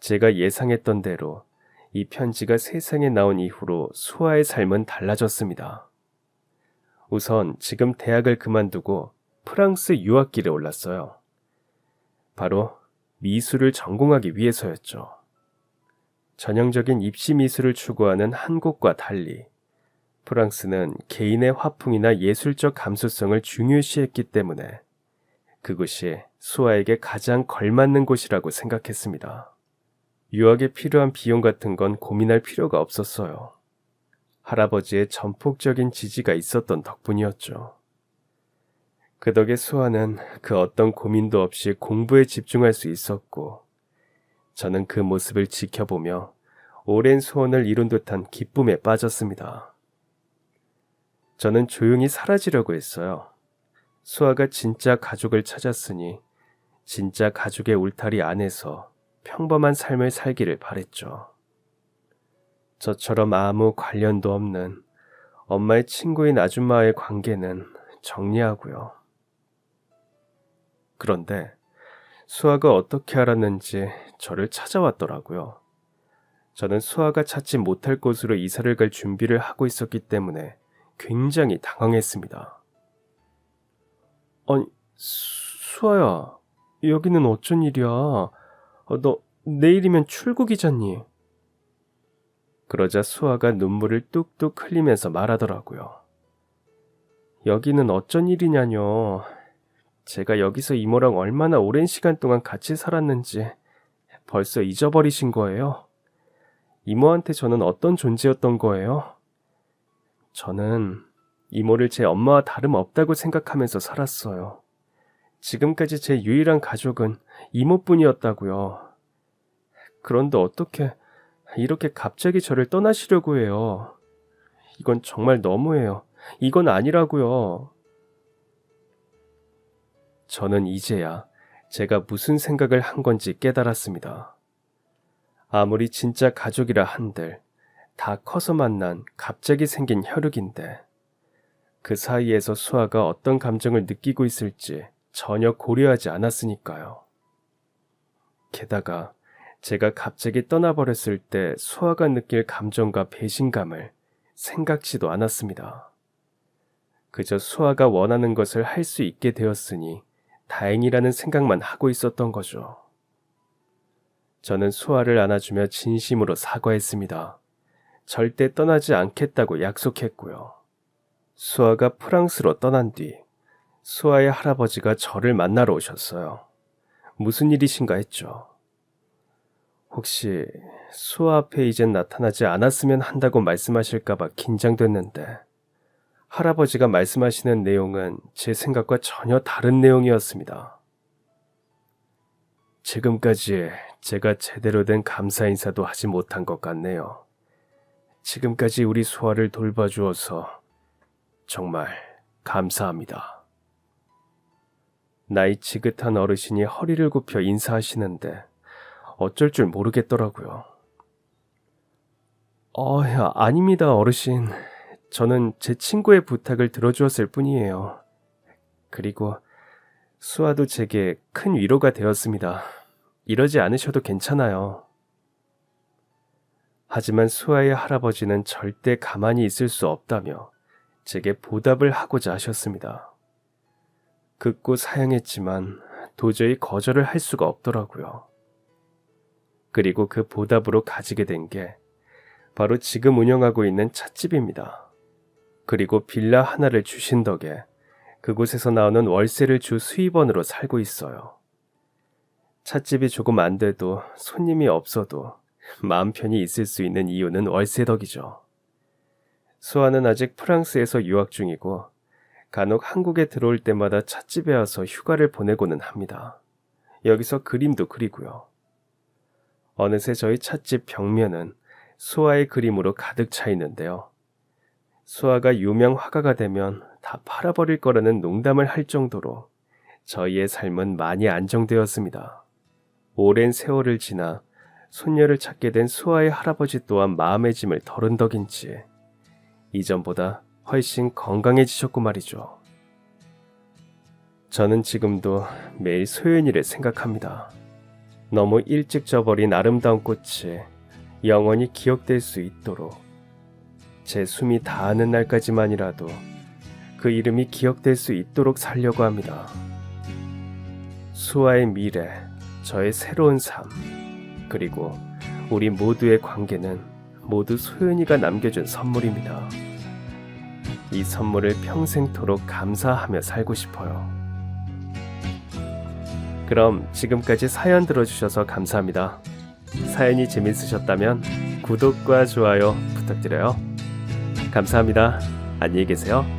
제가 예상했던 대로 이 편지가 세상에 나온 이후로 수아의 삶은 달라졌습니다. 우선 지금 대학을 그만두고 프랑스 유학길에 올랐어요. 바로 미술을 전공하기 위해서였죠. 전형적인 입시 미술을 추구하는 한국과 달리 프랑스는 개인의 화풍이나 예술적 감수성을 중요시했기 때문에 그곳이 수아에게 가장 걸맞는 곳이라고 생각했습니다. 유학에 필요한 비용 같은 건 고민할 필요가 없었어요. 할아버지의 전폭적인 지지가 있었던 덕분이었죠. 그 덕에 수아는 그 어떤 고민도 없이 공부에 집중할 수 있었고, 저는 그 모습을 지켜보며 오랜 소원을 이룬 듯한 기쁨에 빠졌습니다. 저는 조용히 사라지려고 했어요. 수아가 진짜 가족을 찾았으니 진짜 가족의 울타리 안에서 평범한 삶을 살기를 바랬죠. 저처럼 아무 관련도 없는 엄마의 친구인 아줌마와의 관계는 정리하고요. 그런데 수아가 어떻게 알았는지 저를 찾아왔더라고요. 저는 수아가 찾지 못할 곳으로 이사를 갈 준비를 하고 있었기 때문에 굉장히 당황했습니다. 아니, 수아야, 여기는 어쩐 일이야? 너 내일이면 출국이잖니? 그러자 수아가 눈물을 뚝뚝 흘리면서 말하더라고요. 여기는 어쩐 일이냐뇨. 제가 여기서 이모랑 얼마나 오랜 시간 동안 같이 살았는지 벌써 잊어버리신 거예요? 이모한테 저는 어떤 존재였던 거예요? 저는 이모를 제 엄마와 다름없다고 생각하면서 살았어요. 지금까지 제 유일한 가족은 이모뿐이었다고요. 그런데 어떻게 이렇게 갑자기 저를 떠나시려고 해요? 이건 정말 너무해요. 이건 아니라고요. 저는 이제야 제가 무슨 생각을 한 건지 깨달았습니다. 아무리 진짜 가족이라 한들 다 커서 만난 갑자기 생긴 혈육인데 그 사이에서 수아가 어떤 감정을 느끼고 있을지 전혀 고려하지 않았으니까요. 게다가 제가 갑자기 떠나버렸을 때 수아가 느낄 감정과 배신감을 생각지도 않았습니다. 그저 수아가 원하는 것을 할 수 있게 되었으니 다행이라는 생각만 하고 있었던 거죠. 저는 수아를 안아주며 진심으로 사과했습니다. 절대 떠나지 않겠다고 약속했고요. 수아가 프랑스로 떠난 뒤 수아의 할아버지가 저를 만나러 오셨어요. 무슨 일이신가 했죠. 혹시 수아 앞에 이젠 나타나지 않았으면 한다고 말씀하실까봐 긴장됐는데 할아버지가 말씀하시는 내용은 제 생각과 전혀 다른 내용이었습니다. 지금까지 제가 제대로 된 감사 인사도 하지 못한 것 같네요. 지금까지 우리 수아를 돌봐주어서 정말 감사합니다. 나이 지긋한 어르신이 허리를 굽혀 인사하시는데 어쩔 줄 모르겠더라고요. 아닙니다, 어르신. 저는 제 친구의 부탁을 들어주었을 뿐이에요. 그리고 수아도 제게 큰 위로가 되었습니다. 이러지 않으셔도 괜찮아요. 하지만 수아의 할아버지는 절대 가만히 있을 수 없다며 제게 보답을 하고자 하셨습니다. 극구 사양했지만 도저히 거절을 할 수가 없더라고요. 그리고 그 보답으로 가지게 된 게 바로 지금 운영하고 있는 찻집입니다. 그리고 빌라 하나를 주신 덕에 그곳에서 나오는 월세를 주 수입원으로 살고 있어요. 찻집이 조금 안 돼도 손님이 없어도 마음 편히 있을 수 있는 이유는 월세 덕이죠. 수아는 아직 프랑스에서 유학 중이고 간혹 한국에 들어올 때마다 찻집에 와서 휴가를 보내고는 합니다. 여기서 그림도 그리고요. 어느새 저희 찻집 벽면은 수아의 그림으로 가득 차 있는데요. 수아가 유명 화가가 되면 다 팔아버릴 거라는 농담을 할 정도로 저희의 삶은 많이 안정되었습니다. 오랜 세월을 지나 손녀를 찾게 된 수아의 할아버지 또한 마음의 짐을 덜은 덕인지 이전보다 훨씬 건강해지셨고 말이죠. 저는 지금도 매일 소연이를 생각합니다. 너무 일찍 져버린 아름다운 꽃이 영원히 기억될 수 있도록 제 숨이 다하는 날까지만이라도 그 이름이 기억될 수 있도록 살려고 합니다. 수아의 미래, 저의 새로운 삶, 그리고 우리 모두의 관계는 모두 소연이가 남겨준 선물입니다. 이 선물을 평생토록 감사하며 살고 싶어요. 그럼 지금까지 사연 들어주셔서 감사합니다. 사연이 재밌으셨다면 구독과 좋아요 부탁드려요. 감사합니다. 안녕히 계세요.